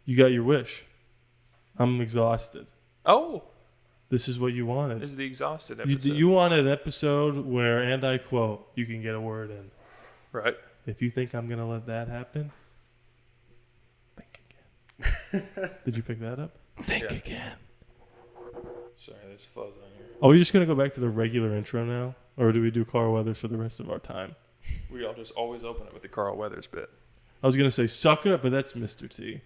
You got your wish. I'm exhausted. Oh. This is what you wanted. This is the exhausted episode. You wanted an episode where, and I quote, you can get a word in. Right. If you think I'm going to let that happen, think again. Did you pick that up? Think again. Sorry, there's fuzz on here. Are we just going to go back to the regular intro now? Or do we do Carl Weathers for the rest of our time? We all just always open it with the Carl Weathers bit. I was going to say sucker, but that's Mr. T.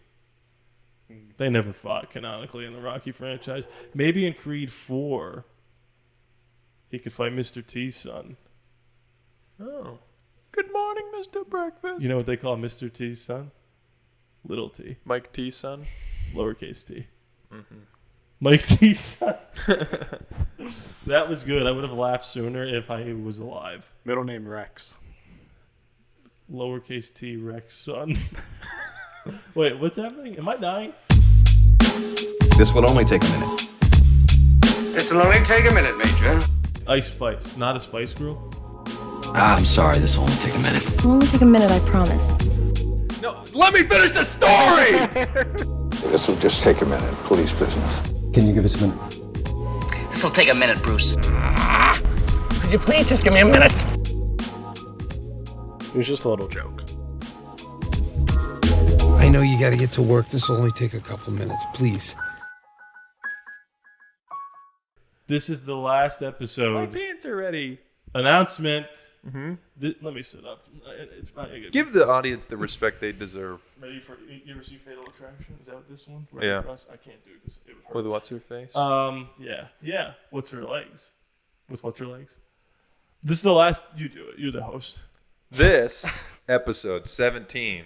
They never fought canonically in the Rocky franchise. Maybe in Creed 4, he could fight Mr. T's son. Oh. Good morning, Mr. Breakfast. You know what they call Mr. T's son? Little T. Mike T's son? Lowercase t. Mm-hmm. Mike T's son. That was good. I would have laughed sooner if I was alive. Middle name Rex. Lowercase t Rex son. Wait, what's happening? Am I dying? This will only take a minute. This will only take a minute, Major. Ice Spice, not a Spice Girl. I'm sorry, this will only take a minute. It'll only take a minute, I promise. No, let me finish the story! This will just take a minute. Police business. Can you give us a minute? This'll take a minute, Bruce. Could you please just give me a minute? It was just a little joke. I know you gotta get to work. This will only take a couple minutes, please. This is the last My episode. pants are ready. Announcement. Mm-hmm. Let me sit up. It's not good. Give the audience the respect they deserve. Ready for you ever see Fatal Attraction? Is that what this one? Yeah. Across? I can't do this. It would hurt. With what's her face? Yeah. What's her legs? With what's her legs? This is the last. You do it. You're the host. This episode 17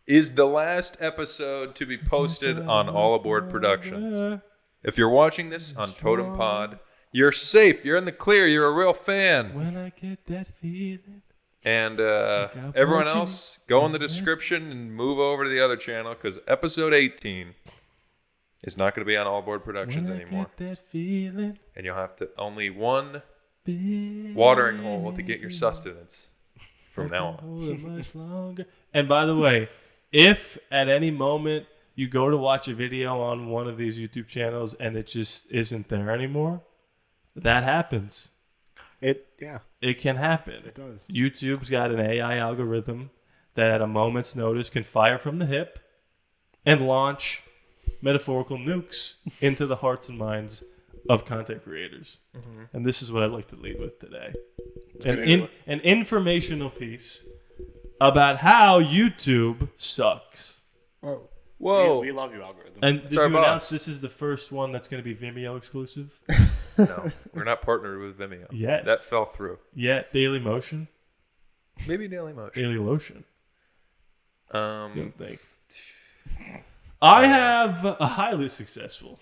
is the last episode to be posted on All Aboard Productions. If you're watching this on Totem Pod, you're safe. You're in the clear. You're a real fan. When I get that feeling. And everyone else, go in the description and move over to the other channel because episode 18 is not going to be on All Aboard Productions anymore. That feeling. And you'll have to only one watering hole to get your sustenance from now on. Much longer. And by the way, if at any moment you go to watch a video on one of these YouTube channels and it just isn't there anymore, that happens. It can happen. It does. YouTube's got an AI algorithm that at a moment's notice can fire from the hip and launch metaphorical nukes into the hearts and minds of content creators. Mm-hmm. And this is what I'd like to lead with today. An informational piece about how YouTube sucks. Oh. Whoa. We love you, algorithm. And did you our boss. announce this is the first one that's going to be Vimeo exclusive? No, we're not partnered with Vimeo. Yes. That fell through. Yeah, Daily Motion. Maybe Daily Motion. Daily Lotion. Don't think. I have a highly successful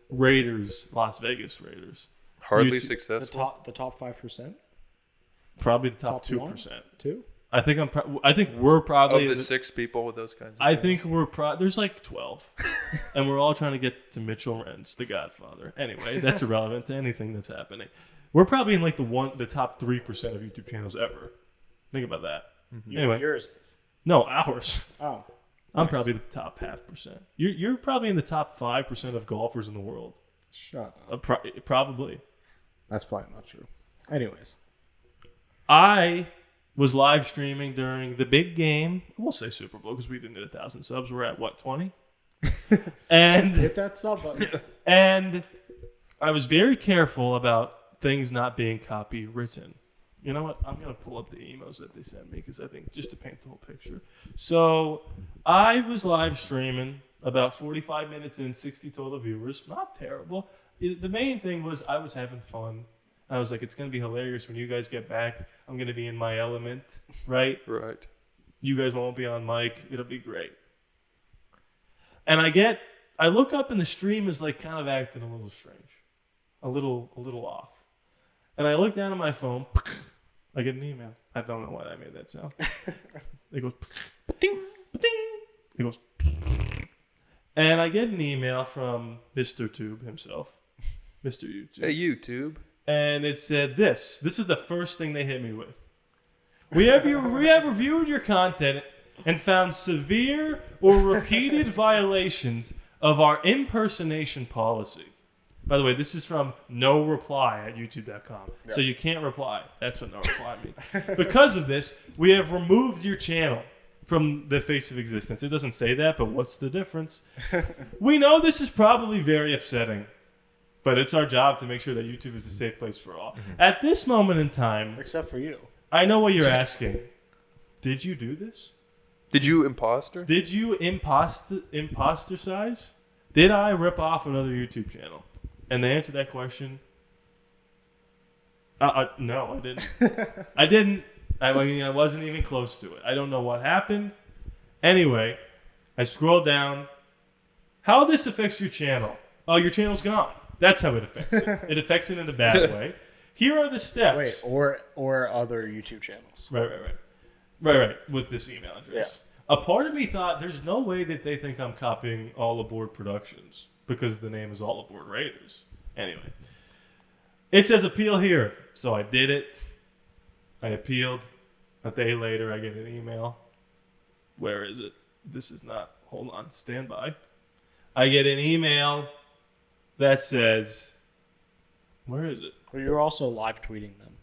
Raiders, Las Vegas Raiders. Hardly YouTube- successful. The top 5%? Probably the top 2%. 1? 2? I think I think we're probably Of the 6 people with those kinds of I things. think we're there's like 12, and we're all trying to get to Mitchell Rentz, the Godfather. Anyway, that's irrelevant to anything that's happening. We're probably in like the top 3% of YouTube channels ever. Think about that. Mm-hmm. Anyway, Yours is. no, ours. Oh. I'm Nice. probably the top 0.5%. You're probably in the top 5% of golfers in the world. Shut up. Probably. That's probably not true. Anyways. I was live streaming during the big game. We'll say Super Bowl because we didn't hit 1,000 subs. We're at what, 20? And Hit that sub button. and I was very careful about things not being copywritten. You know what? I'm going to pull up the emails that they sent me because I think just to paint the whole picture. So I was live streaming about 45 minutes in, 60 total viewers. Not terrible. The main thing was I was having fun. I was like, it's going to be hilarious when you guys get back. I'm going to be in my element, right? Right. You guys won't be on mic. It'll be great. And I look up and the stream is like kind of acting a little strange, a little off. And I look down at my phone. I get an email. I don't know why I made that sound. It goes, ding, ding. It goes, and I get an email from Mr. Tube himself, Mr. YouTube. Hey, YouTube. And it said this. This is the first thing they hit me with. We have reviewed your content and found severe or repeated violations of our impersonation policy. By the way, this is from no reply at youtube.com. So you can't reply. That's what no reply means. Because of this, we have removed your channel from the face of existence. It doesn't say that, but what's the difference? We know this is probably very upsetting, but it's our job to make sure that YouTube is a safe place for all. At this moment in time, Except for you. I know what you're asking. Did you do this? Did you imposter? Did you imposter size? Did I rip off another YouTube channel? And the answer to that question, no, I didn't. I didn't. I wasn't even close to it. I don't know what happened. Anyway, I scroll down. How this affects your channel? Oh, your channel's gone. That's how it affects it. It affects it in a bad way. Here are the steps. Wait, or other YouTube channels. Right. With this email address. A part of me thought there's no way that they think I'm copying All Aboard Productions because the name is All Aboard Raiders. Anyway, it says appeal here. So I did it. I appealed. A day later, I get an email. Where is it? This is not. Hold on. Stand by. I get an email that says, where is it? Well, you're also live tweeting them.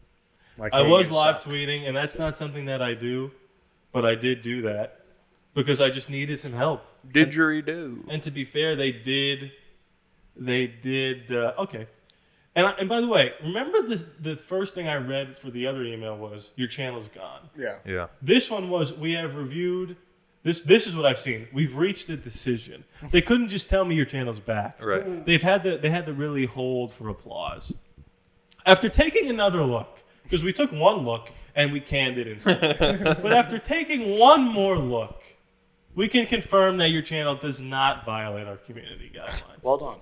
Like, I hey, was you live suck. tweeting, and that's not something that I do, but I did do that because I just needed some help. Didgeridoo. And to be fair, they did. Okay. And by the way, remember the first thing I read for the other email was your channel's gone. Yeah. Yeah. This one was we have reviewed. This is what I've seen. We've reached a decision. They couldn't just tell me your channel's back. Right. They had to really hold for applause. After taking another look, because we took one look and we canned it instead. But after taking one more look, we can confirm that your channel does not violate our community guidelines. Well done.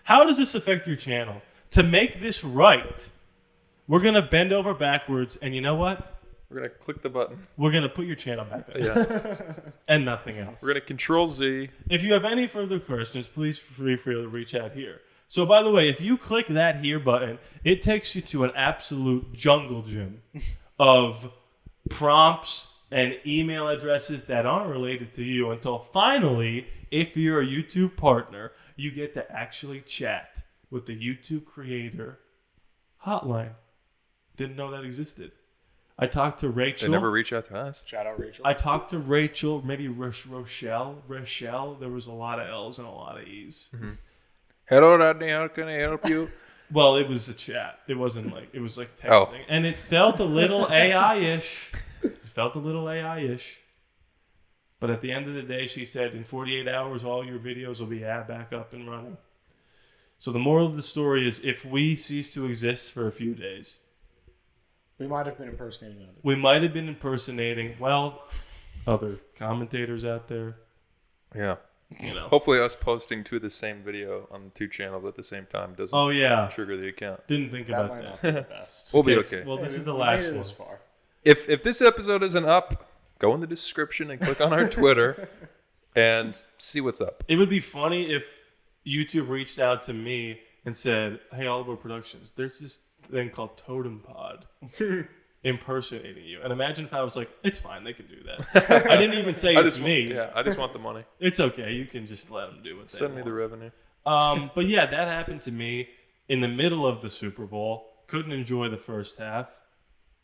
How does this affect your channel? To make this right, we're going to bend over backwards, and you know what? We're going to click the button. We're going to put your channel back up. Yeah. And nothing else. We're going to Control Z. If you have any further questions, please feel free to reach out here. So, by the way, if you click that here button, it takes you to an absolute jungle gym of prompts and email addresses that aren't related to you until finally, if you're a YouTube partner, you get to actually chat with the YouTube creator hotline. Didn't know that existed. I talked to Rachel. They never reach out to us. Shout out Rachel. I talked to Rachel, maybe Rochelle. There was a lot of L's and a lot of E's. Mm-hmm. Hello, Rodney. How can I help you? Well, it was a chat. It wasn't like, it was like texting. And it felt a little AI-ish. But at the end of the day, she said, in 48 hours, all your videos will be back up and running. So the moral of the story is, if we cease to exist for a few days, we might have been impersonating others. we might have been impersonating, well, other commentators out there. Yeah. You know. Hopefully us posting to the same video on the two channels at the same time doesn't trigger the account. Didn't think That about might that. not be the best. We'll be okay. Well, this is the We last made it one. this far. If this episode isn't up, go in the description and click on our Twitter and see what's up. It would be funny if YouTube reached out to me and said, hey, All Aboard Productions, there's this thing called Totem Pod impersonating you. And imagine if I was like, it's fine, they can do that. I didn't even say it's me. I just want the money. It's okay, you can just let them do what they Send me want. the revenue. But yeah, that happened to me in the middle of the Super Bowl. Couldn't enjoy the first half.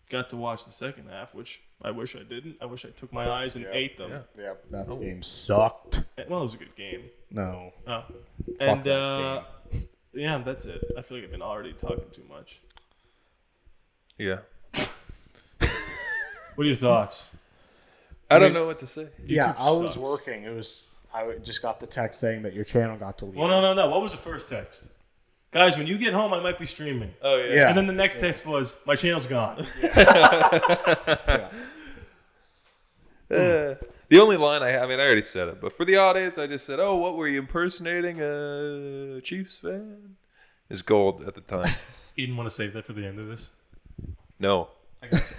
Got to watch the second half, which I wish I didn't. I wish I took my eyes and ate them. Yeah. That game sucked. Well, it was a good game. No. Oh. Fuck And that yeah, that's it. I feel like I've been already talking too much. Yeah. What are your thoughts? I don't know what to say. Yeah, YouTube I was sucks. working. I just got the text saying that your channel got deleted. Well, no. What was the first text? Guys, when you get home, I might be streaming. Oh, yeah. Yeah. And then the next text was, my channel's gone. Yeah. The only line I already said it, but for the audience, I just said, oh, what were you impersonating? Chiefs fan? Is gold at the time. You didn't want to save that for the end of this? No. I guess.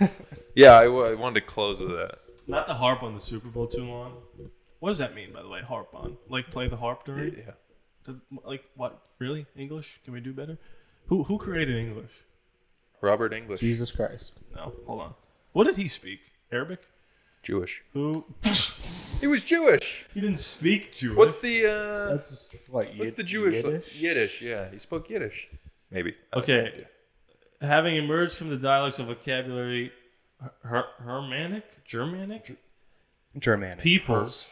Yeah, I wanted to close with that. Not to harp on the Super Bowl too long. What does that mean, by the way, harp on? Like play the harp during? Yeah. Like what? Really? English? Can we do better? Who created English? Robert English. Jesus Christ. No, hold on. What did he speak? Arabic? Jewish. Who? He was Jewish. He didn't speak Jewish. What's the That's what. what's the Jewish Yiddish? Yiddish? Yeah, he spoke Yiddish. Maybe. I have no Okay. idea. Having emerged from the dialects of vocabulary, Germanic. peoples,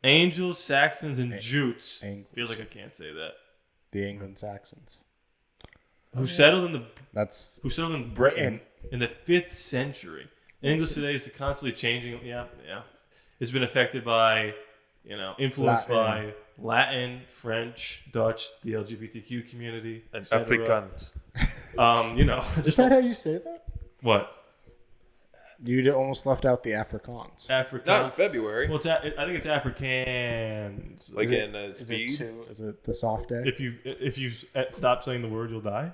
angels, Saxons, and Jutes. Angles. I feel like I can't say that. The Anglo-Saxons. Who settled in That's Britain Britain. in the 5th century. English today is constantly changing. Yeah. It's been affected by, influenced by Latin, French, Dutch, the LGBTQ community, And etc. Afrikaans. Is Just that how you say that? what? You almost left out the Afrikaans. Africa. Not in February. Well, I think it's Afrikaans. Like Is it- in Is Speed. it two? Is it the soft day? If you stop saying the word, you'll die.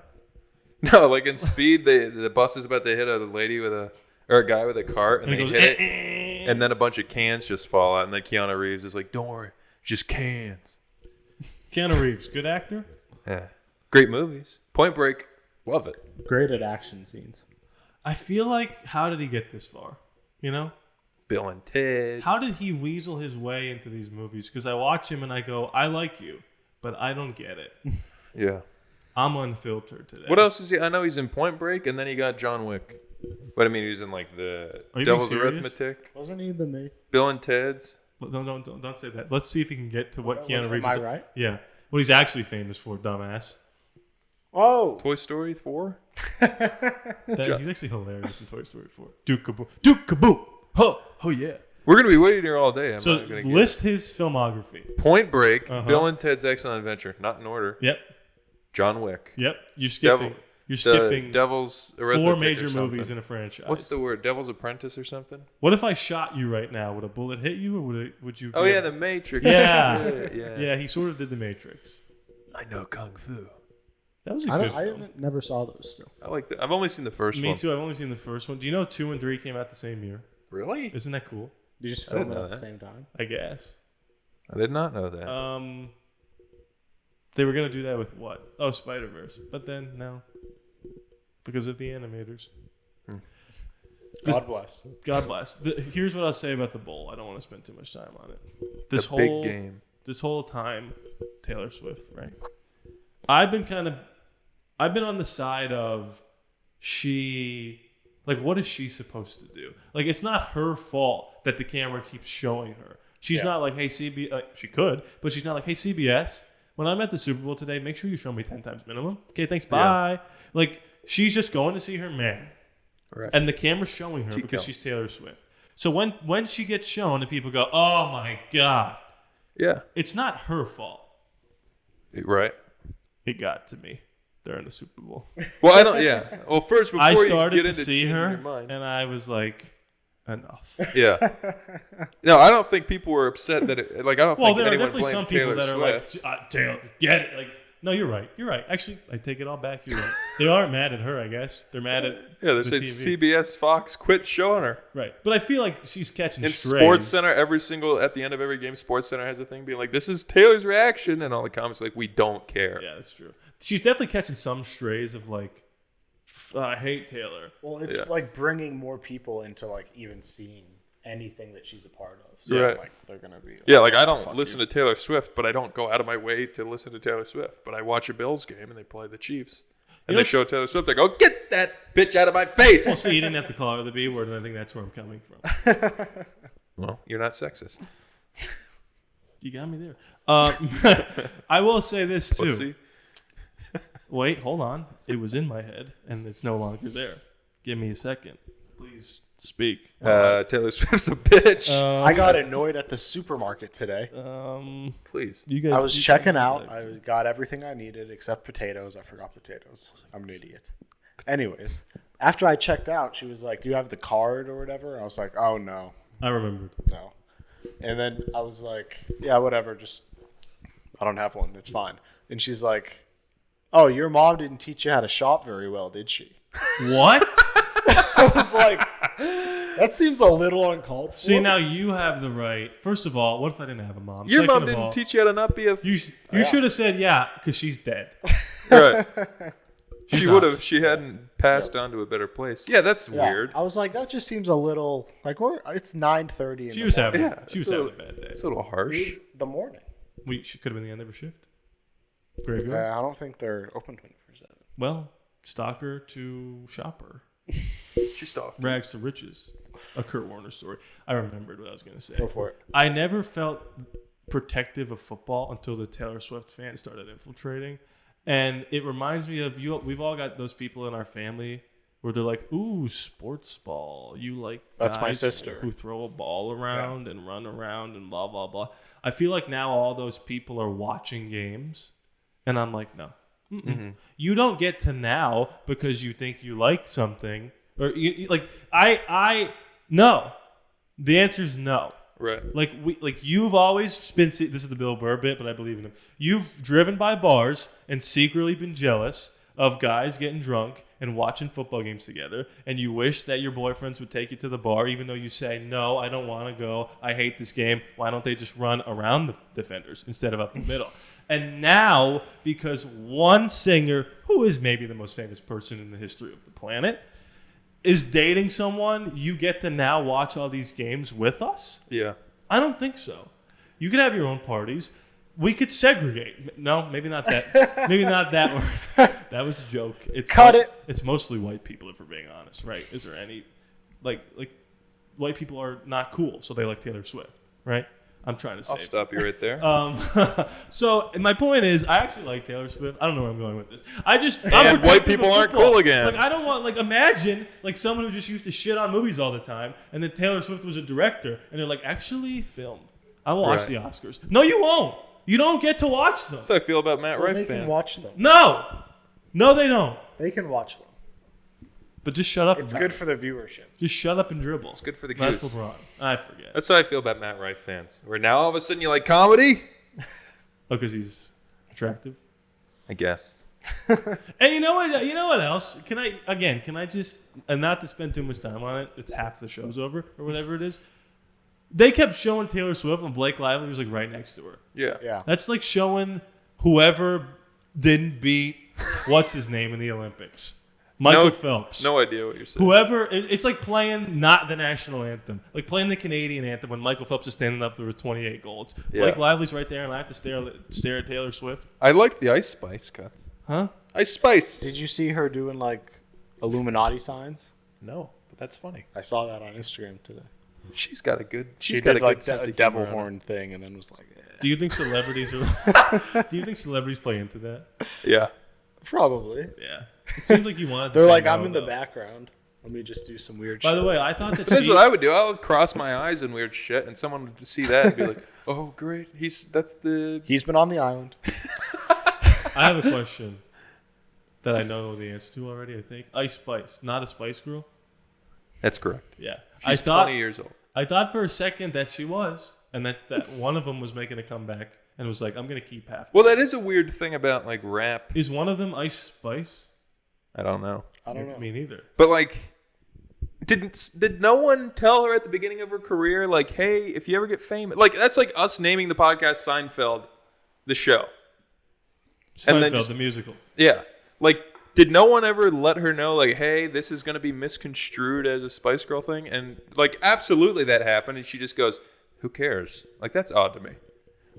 No, like in Speed, the bus is about to hit a lady or a guy with a cart, and And they it goes, hit it, and then a bunch of cans just fall out, and then Keanu Reeves is like, "Don't worry, just cans." Keanu Reeves, good actor. Yeah, great movies. Point Break, love it. Great at action scenes. I feel like, how did he get this far? Bill and Ted. How did he weasel his way into these movies? Because I watch him and I go, I like you, but I don't get it. Yeah. I'm unfiltered today. What else is he? I know he's in Point Break, and then he got John Wick. But I mean, he was in like the Are you Devil's being serious? Arithmetic, Wasn't he the mate? Bill and Ted's. Don't say that. Let's see if he can get to what Keanu Reeves Am I is. right? Yeah. What he's actually famous for, dumbass. Oh, Toy Story 4. He's actually hilarious in Toy Story 4. Duke Kaboo. Oh yeah. We're gonna be waiting here all day. I'm So not gonna get list his filmography. Point Break, Uh-huh. Bill and Ted's Excellent Adventure, not in order. Yep. John Wick. You're skipping. You're The skipping Devil's Arithmetic 4 or major something. movies in a franchise. What's the word? Devil's Apprentice or something? What if I shot you right now? Would a bullet hit you, or would you? Oh be yeah, able- The Matrix. Yeah. yeah. Yeah, he sort of did The Matrix. I know kung fu. That was a I good film. never saw those still. I like that. I've only seen the first Me one. too. I've only seen the first one. Do you know 2 and 3 came out the same year? Really? Isn't that cool? You just I didn't film it know at the that. same time. I guess. I did not know that. They were gonna do that with what? Oh, Spider-Verse. But then no, because of the animators. God bless. God bless. Here's what I'll say about the bowl. I don't want to spend too much time on it. This The big game. This whole time, Taylor Swift, right? I've been on the side of what is she supposed to do? Like, it's not her fault that the camera keeps showing her. She's not like, hey, CBS. She could, but she's not like, hey, CBS, when I'm at the Super Bowl today, make sure you show me 10 times minimum. Okay, thanks, bye. Yeah. Like, she's just going to see her man. Right. And the camera's showing her because counts. she's Taylor Swift. So when she gets shown and people go, oh, my God, Yeah. it's not her fault. Right. It got to me during the Super Bowl. Well, I don't. Yeah. Well, first before I you started get to into see changing her, your mind. and I was like, enough. Yeah. No, I don't think people were upset that it. Like, I don't Well, think there are anyone definitely blamed some people Taylor that Swift. are like, Taylor, get it. Like, no, you're right. You're right. Actually, I take it all back. You're right. They aren't mad at her, I guess. They're mad at Yeah, they the said TV. CBS Fox quit showing her. Right. But I feel like she's catching In strays. Sports Center, at the end of every game, Sports Center has a thing being like, "This is Taylor's reaction," and all the comments like, "We don't care." Yeah, that's true. She's definitely catching some strays of like, I hate Taylor. Well, it's Yeah. like bringing more people into like even seeing anything that she's a part of. So Right. like they're gonna be. Like, Yeah, like I don't fuck listen you. to Taylor Swift, but I don't go out of my way to listen to Taylor Swift. But I watch a Bills game and they play the Chiefs, and know, they show Taylor Swift. I go, "Get that bitch out of my face!" Well, see, you didn't have to call her the B word, and I think that's where I'm coming from. Well, you're not sexist. You got me there. I will say this too. Pussy. Wait, hold on. It was in my head, and it's no longer there. Give me a second. Please speak. Taylor Swift's a bitch. I got annoyed at the supermarket today. Please. You guys, I was checking out. I got everything I needed except potatoes. I forgot potatoes. I'm an idiot. Anyways, after I checked out, she was like, "Do you have the card or whatever?" I was like, "Oh no, I remembered. no." And then I was like, "Yeah, whatever. Just I don't have one. It's fine." And she's like, "Oh, your mom didn't teach you how to shop very well, did she?" What? I was like, "That seems a little uncalled for." See, now you have the right. First of all, what if I didn't have a mom? Your Second mom of didn't all, teach you how to not be a. You should have said yeah, because she's dead. Right. She's She not. would have. She hadn't passed on to a better place. Yeah, that's weird. I was like, that just seems a little like it's 9:30. She was having a bad day. It's a little harsh. It's the morning. She could have been the end of her shift. Very good. I don't think they're open 24/7. Well, stalker to shopper. She stalked. Rags to riches. A Kurt Warner story. I remembered what I was going to say. Go for it. I never felt protective of football until the Taylor Swift fans started infiltrating. And it reminds me of you. We've all got those people in our family where they're like, ooh, sports ball. You like That's my guys sister. who throw a ball around and run around and blah, blah, blah. I feel like now all those people are watching games. And I'm like, no. Mm-mm. You don't get to now because you think you like something. Or no. The answer is no. Right. You've always been. This is the Bill Burr bit, but I believe in him. You've driven by bars and secretly been jealous of guys getting drunk and watching football games together, and you wish that your boyfriends would take you to the bar, even though you say, no, I don't want to go. I hate this game. Why don't they just run around the defenders instead of up the middle? And now, because one singer, who is maybe the most famous person in the history of the planet, is dating someone, you get to now watch all these games with us? Yeah. I don't think so. You could have your own parties. We could segregate. No, maybe not that. Maybe not that word. That was a joke. Cut it. It's mostly white people, if we're being honest, right? Is there any, like white people are not cool, so they like Taylor Swift, right? I'm trying to say. I'll stop you right there. So my point is, I actually like Taylor Swift. I don't know where I'm going with this. And white people aren't cool again. Like I don't want imagine someone who just used to shit on movies all the time, and then Taylor Swift was a director, and they're like, actually film. I will watch the Oscars. No, you won't. You don't get to watch them. That's how I feel about Matt Rife They fans. can watch them. No, they don't. They can watch them. But just shut up. It's good for the viewership. Just shut up and dribble. It's good for the That's goose. LeBron. I forget. That's how I feel about Matt Rife fans. Where now all of a sudden you like comedy? Oh, because he's attractive. I guess. And you know what? You know what else? Can I just, and not to spend too much time on it. It's half the show's over or whatever it is. They kept showing Taylor Swift and Blake Lively was right next to her. Yeah. Yeah. That's like showing whoever didn't beat what's his name in the Olympics. Michael Phelps. No idea what you're saying. Whoever, it's like playing not the national anthem, like playing the Canadian anthem when Michael Phelps is standing up there with 28 golds. Yeah. Blake Lively's right there, and I have to stare at Taylor Swift. I like the Ice Spice cuts. Huh? Ice Spice. Did you see her doing Illuminati signs? No, but that's funny. I saw that on Instagram today. She's got a good. She got did a good sense a of devil humor on her. horn thing, and then was like, Do you think celebrities are? Do you think celebrities play into that? Yeah. probably. Yeah. It seems like you wanted. To They're say like, no, I'm in the though. background. Let me just do some weird By shit. the way, I thought that That's what I would do. I would cross my eyes and weird shit, and someone would see that and be like, "Oh, great, he's been on the island. I have a question that I know the answer to already. I think Ice Spice, not a Spice Girl. That's correct. Yeah, She's 20 years old. I thought for a second that she was, and that one of them was making a comeback and was like, I'm going to keep half. Well, that is a weird thing about like rap. Is one of them Ice Spice? I don't know. I don't know. Me neither. But like, did no one tell her at the beginning of her career, like, hey, if you ever get famous, like that's like us naming the podcast Seinfeld, the show. And then Seinfeld, the musical. Yeah. Like, did no one ever let her know, like, hey, this is going to be misconstrued as a Spice Girl thing? And, like, absolutely that happened. And she just goes, who cares? Like, that's odd to me.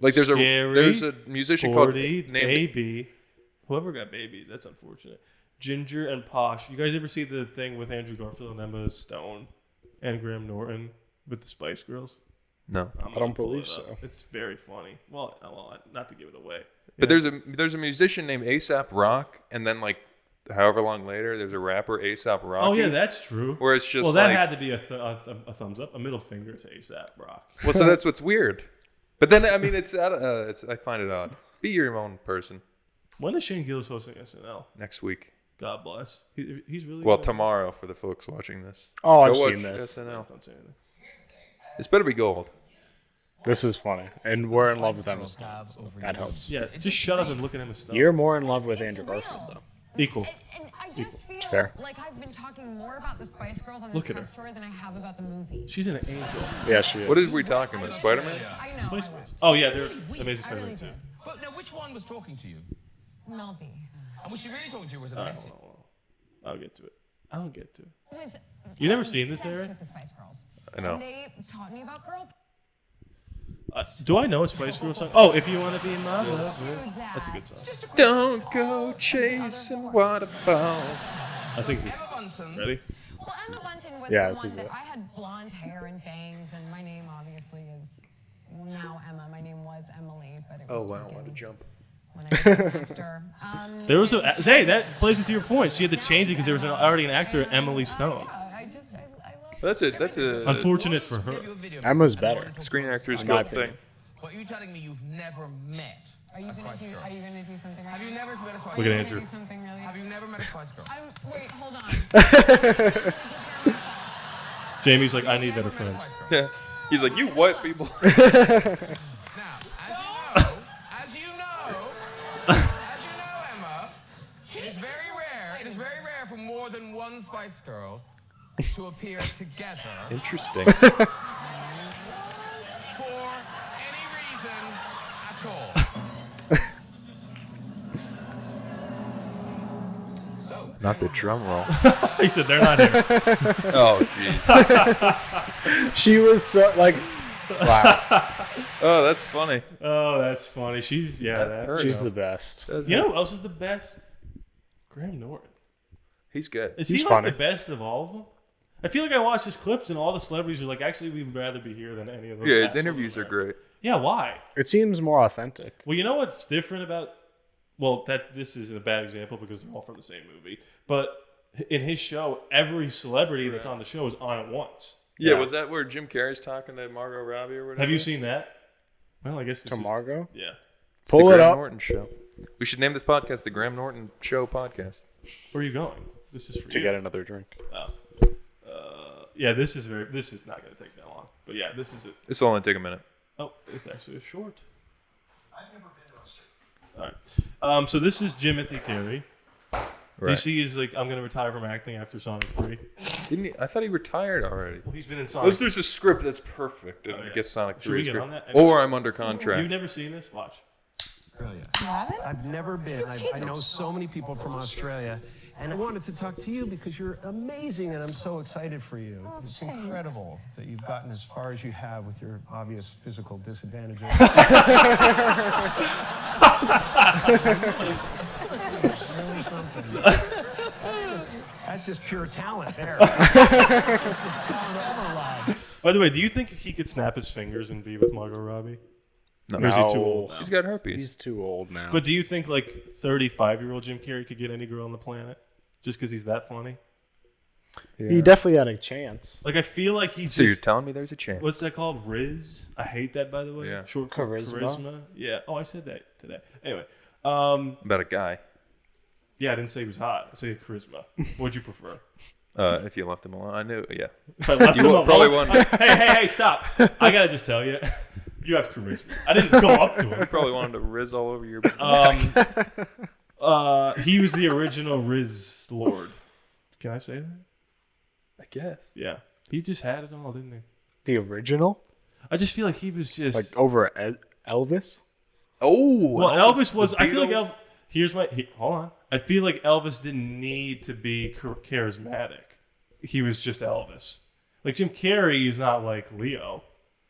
Like, there's a musician called named Baby. Whoever got Baby, that's unfortunate. Ginger and Posh. You guys ever see the thing with Andrew Garfield and Emma Stone and Graham Norton with the Spice Girls? No. I don't believe so. It's very funny. Well, not to give it away. But there's a musician named A$AP Rock, and then, like, however long later, there's a rapper, A$AP Rocky. Oh, yeah, that's true. Where it's just that like, had to be a thumbs up, a middle finger to A$AP Rock. Well, so that's what's weird. But then, I mean, I find it odd. Be your own person. When is Shane Gillis hosting SNL? Next week. God bless. He's really Well, good. tomorrow for the folks watching this. Oh, I've Go seen watch this. SNL. Don't say anything. This better be gold. This is funny. And we're in love with Emma Stone, so that helps. Yeah, just shut up and look at him and stuff. You're more in love with Andrew Garfield, though. Equal. And I just feel Fair. like I've been talking more about the Spice Girls on this Look at press her. tour than I have about the movie. She's an angel. Yeah, she is. What is we talking about? Spider-Man? I know. Spice I Girls. will. Oh, yeah, they're Amazing I Spider-Man really too. did. But now, which one was talking to you? Mel B. And was she really talking to you? Or was it a message? I'll get to it. I'll get to it. Was You never seen this, obsessed Eric? with the Spice Girls. I know. And they taught me about girl Do I know a Spice Girls song? Oh, If You Want to Be My Lover. that. That's a good song. Don't go chasing waterfalls. I think this. Ready? Well, Emma Bunton was Yeah, the this one is that it. I had blonde hair and bangs, and my name obviously is now Emma. My name was Emily, but it was taken jump. when I became an actor. There was a. Hey, that plays into your point. She had to change it because there was already an actor, Emily Stone. Yeah, I love That's a Unfortunate for her. Emma's better. Screen Actors my Guild opinion. thing. But you're telling me you've never met Are you a gonna Spice do? Girl? Are you gonna do something? Right Have you now? never met a Spice Are Look Girl? at you Andrew. gonna do something really? Have you never met a Spice Girl? Wait, hold on. Jamie's like, I need better friends. Yeah. He's like, you white people. Now, as you know, Emma, it is very rare. It is very rare for more than one Spice Girl to appear together Interesting. for any reason at all. So, Not the drum roll. He said they're not here. Oh, jeez. She was so like, wow. Oh, that's funny. Oh, that's funny. She's that. hurt. She's the best. You know who else is the best? Graham Norton. He's good. Is He's he like funny. the best of all of them? I feel like I watch his clips and all the celebrities are like, actually, we'd rather be here than any of those. Yeah, his assholes interviews are over there." great. Yeah, why? It seems more authentic. Well, you know what's different about? Well, that this is a bad example because they're all from the same movie. But in his show, every celebrity that's on the show is on at once. Yeah, Yeah. was that where Jim Carrey's talking to Margot Robbie or whatever? Have you seen that? Well, I guess this To is, Margot? Yeah. It's Pull the it Graham up. Norton Show. We should name this podcast the Graham Norton Show Podcast. Where are you going? This is for To you. get another drink. Yeah, this is not going to take that long. But yeah, this is it. This will only take a minute. Oh, it's actually a short. I've never been to Australia. All right. So this is Jimothy Carey. Right. You see, he's like, I'm going to retire from acting after Sonic 3. Didn't he? I thought he retired already. Well, he's been in Unless Sonic. there's a script that's perfect, and Oh, I yeah. guess Sonic Should 3 we is get great. on that? Or I'm under contract. You've never seen this? Watch. I've never been. I know so many people from Australia, and I wanted to talk to you because you're amazing, and I'm so excited for you. It's incredible that you've gotten as far as you have with your obvious physical disadvantages. Really something. That's just pure talent there. Just a talent override. By the way, do you think he could snap his fingers and be with Margot Robbie? No. Or is he too old now? He's got herpes. He's too old now. But do you think like 35-year-old Jim Carrey could get any girl on the planet just because he's that funny? He definitely had a chance. Like I feel like he just. So you're telling me there's a chance? What's that called? Riz? I hate that, by the way. Yeah. Short for Charisma? charisma. Yeah. Oh, I said that today. Anyway. About a guy. Yeah, I didn't say he was hot. I said charisma. What'd you prefer? If you left him alone, I knew. Yeah. If I left You him probably alone- wanted. Hey, stop. I gotta just tell you. You have charisma. I didn't go up to him. Probably wanted to riz all over your. He was the original Riz Lord. Can I say that? I guess. Yeah. He just had it all, didn't he? The original? I just feel like he was just Like over Elvis? Oh. well, Elvis was. the I feel like Beatles. hold on. I feel like Elvis didn't need to be charismatic. He was just Elvis. Like Jim Carrey is not like Leo.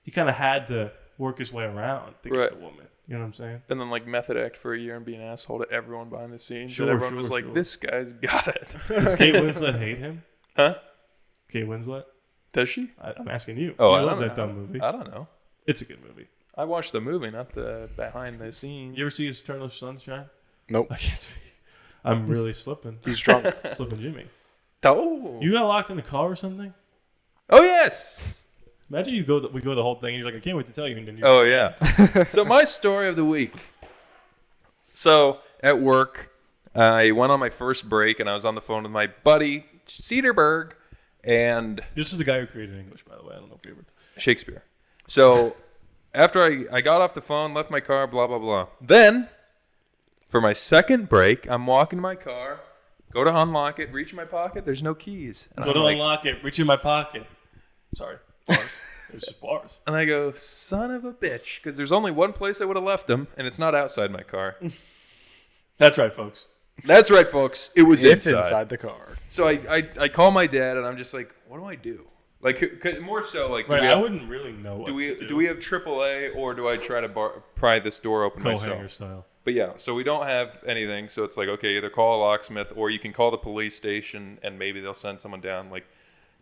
He kind of had to work his way around to get Right. the woman. You know what I'm saying? And then like method act for a year and be an asshole to everyone behind the scenes. Sure, and everyone was sure, like, sure. "This guy's got it." Does Kate Winslet hate him? Huh? Kate Winslet? Does she? I'm asking you. Oh, I I love don't that know. dumb movie. I don't know. It's a good movie. I watched the movie, not the behind the scenes. You ever see Eternal Sunshine? Nope. I can't speak. I'm really slipping. He's drunk. Slipping Jimmy. Oh. You got locked in the car or something? Oh yes. Imagine we go the whole thing and you're like, I can't wait to tell you. And then you Oh yeah. So my story of the week. So at work, I went on my first break and I was on the phone with my buddy Cedarberg and This is the guy who created English, by the way. I don't know if you ever. Shakespeare. So after I got off the phone, left my car, blah blah blah. Then for my second break, I'm walking to my car, go to unlock it, reach in my pocket, there's no keys. And Go I'm to like- unlock it. Reach in my pocket. Sorry. Bars. It was just bars. And I go, son of a bitch, because there's only one place I would have left them, and it's not outside my car. That's right, folks. That's right, folks. It was It's inside. inside the car. So I call my dad, and I'm just like, what do I do? Like, 'cause more so, like, Right, I wouldn't really know what do we to do. do we have AAA, or do I try to pry this door open Co-hanger myself? style. But yeah, so we don't have anything. So it's like, okay, either call a locksmith, or you can call the police station, and maybe they'll send someone down. Like,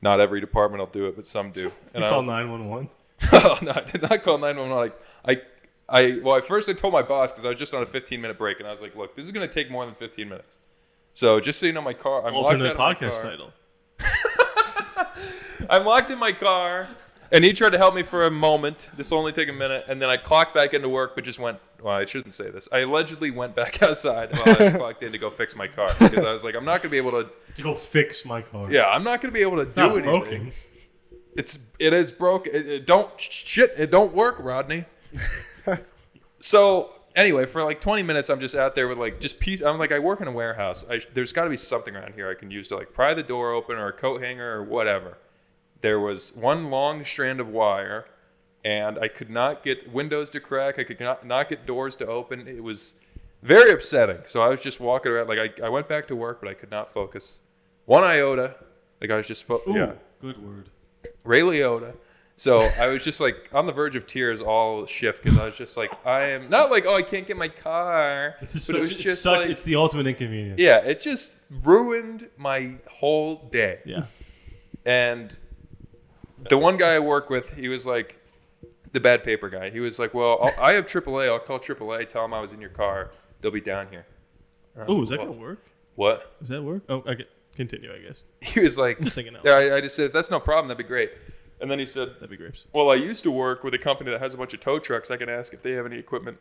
not every department will do it, but some do. And You I call was- 911? Oh, no, I did not call 911. At first I told my boss, because I was just on a 15-minute break, and I was like, look, this is going to take more than 15 minutes. So just so you know, my car, I'm Alternate locked out of my podcast car. title. I'm locked in my car, and he tried to help me for a moment. This will only take a minute, and then I clocked back into work, but just went. Well, I shouldn't say this. I allegedly went back outside while I was clocked in to go fix my car, because I was like, I'm not going to be able to. To go fix my car. Yeah, I'm not going to be able to It's do not anything. broken. It is broken. It don't work, Rodney. So anyway, for like 20 minutes, I'm just out there with like just piece. I'm like, I work in a warehouse. There's got to be something around here I can use to like pry the door open, or a coat hanger, or whatever. There was one long strand of wire, and I could not get windows to crack. I could not get doors to open. It was very upsetting. So I was just walking around. Like I went back to work, but I could not focus one iota. Like I was just yeah. Good word. Ray Liotta. So I was just like on the verge of tears all shift, because I was just like, I am not like, oh, I can't get my car. It's But it was just like, it's the ultimate inconvenience. yeah, it just ruined my whole day. Yeah. And the one guy I work with, he was like, the bad paper guy. He was like, well, I have AAA. I'll call AAA. Tell them I was in your car. They'll be down here. Oh, is that going to work? What? Does that work? Oh, okay. Continue, I guess. He was like, Just thinking out yeah, I just said, if that's no problem, that'd be great. And then he said, That'd be grapes. well, I used to work with a company that has a bunch of tow trucks. I can ask if they have any equipment,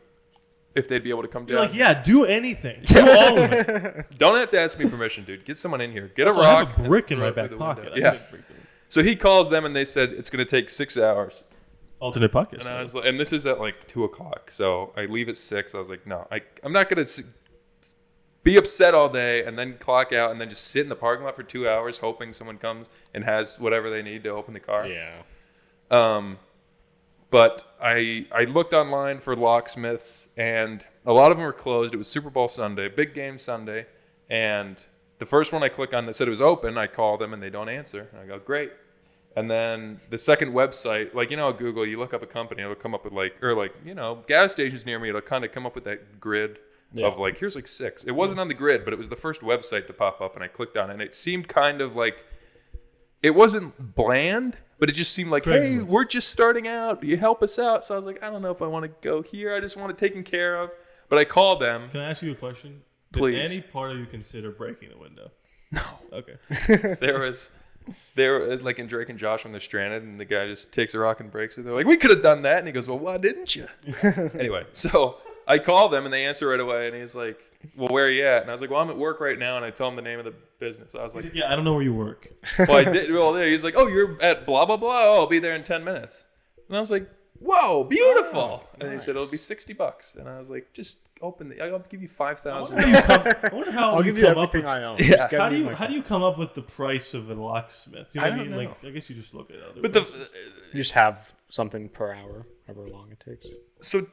if they'd be able to come You're down. like, yeah, do anything. Do all of it. Don't have to ask me permission, dude. Get someone in here. Get Also, a I rock. have a brick in and my throw it back through the window. pocket. I Yeah. didn't bring them. So he calls them, and they said it's going to take 6 hours. Alternate podcast. And I was like, and this is at like 2:00. So I leave at 6. I was like, no, I'm not going to be upset all day and then clock out and then just sit in the parking lot for 2 hours hoping someone comes and has whatever they need to open the car. Yeah. But I looked online for locksmiths, and a lot of them were closed. It was Super Bowl Sunday, big game Sunday, and the first one I click on that said it was open, I call them and they don't answer. And I go, great. And then the second website, like, you know, Google, you look up a company, it'll come up with gas stations near me, it'll kind of come up with that grid of like, here's like 6. It wasn't on the grid, but it was the first website to pop up, and I clicked on it, and it seemed kind of like, it wasn't bland, but it just seemed like, hey, we're just starting out. You help us out. So I was like, I don't know if I want to go here. I just want it taken care of. But I called them. Can I ask you a question? Please. Did any part of you consider breaking the window? No. Okay. They were like in Drake and Josh when they're stranded, and the guy just takes a rock and breaks it. They're like, we could have done that. And he goes, well, why didn't you? Anyway, so I called them, and they answer right away. And he's like, well, where are you at? And I was like, well, I'm at work right now. And I tell him the name of the business. I was like, yeah, I don't know where you work. well, I did. Well, he's like, oh, you're at blah, blah, blah. Oh, I'll be there in 10 minutes. And I was like, whoa, beautiful. And he said, it'll be $60. And I was like, just open I'll give you $5,000. I wonder how I'll give you everything I own. Yeah. Just How get do me you my how do you come up with the price of a locksmith? You know what I don't mean? know. Like, I guess you just look at other. But prices. You just have something per hour, however long it takes. So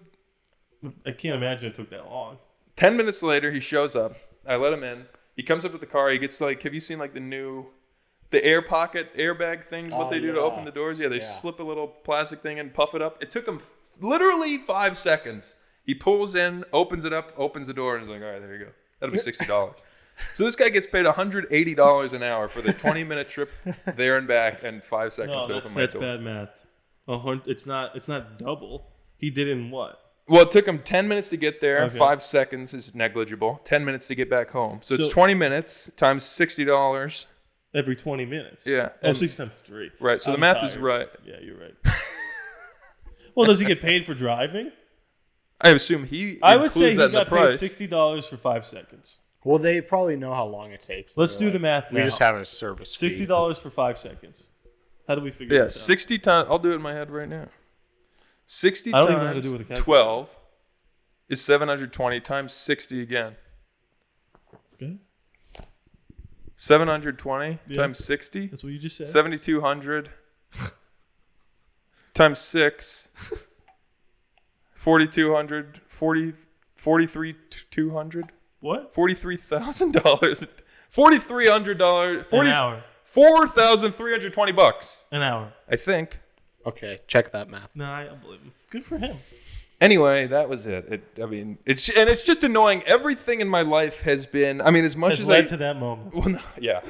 I can't imagine it took that long. 10 minutes later, he shows up. I let him in. He comes up to the car. He gets like, have you seen like the air pocket airbag things? What Oh, they do to yeah. open the doors? Yeah, they slip a little plastic thing and puff it up. It took him literally 5 seconds. He pulls in, opens it up, opens the door, and is like, all right, there you go. That'll be $60. So this guy gets paid $180 an hour for the 20-minute trip there and back, and 5 seconds No, to that's open my door. bad math. It's not double. He did it in what? Well, it took him 10 minutes to get there. Okay. 5 seconds is negligible. 10 minutes to get back home. So it's So- 20 minutes times $60. Every 20 minutes. Yeah. Oh, And- 6 times 3. Right. So the I'm math is tired. right. Yeah, you're right. Well, does he get paid for driving? I assume he I would includes say he that in the got paid price. $60 for 5 seconds. Well, they probably know how long it takes. Let's They're do the math We now. just have a service fee. $60 for 5 seconds. How do we figure Yeah, this out? 60 times. I'll do it in my head right now. 60 I don't times even know how to do it with a calculator. 12 is 720 times 60 again. Okay. 720 Yeah. times 60. That's what you just said. 7,200 times 6. 4,200. 43,200. What? $43,000. $4,300. An hour. $4,320. An hour. I think. Okay, check that math. No, I believe him. Good for him. Anyway, that was it. It's just annoying. Everything in my life has been. I mean, as much Has as led to that moment. Well, no, yeah.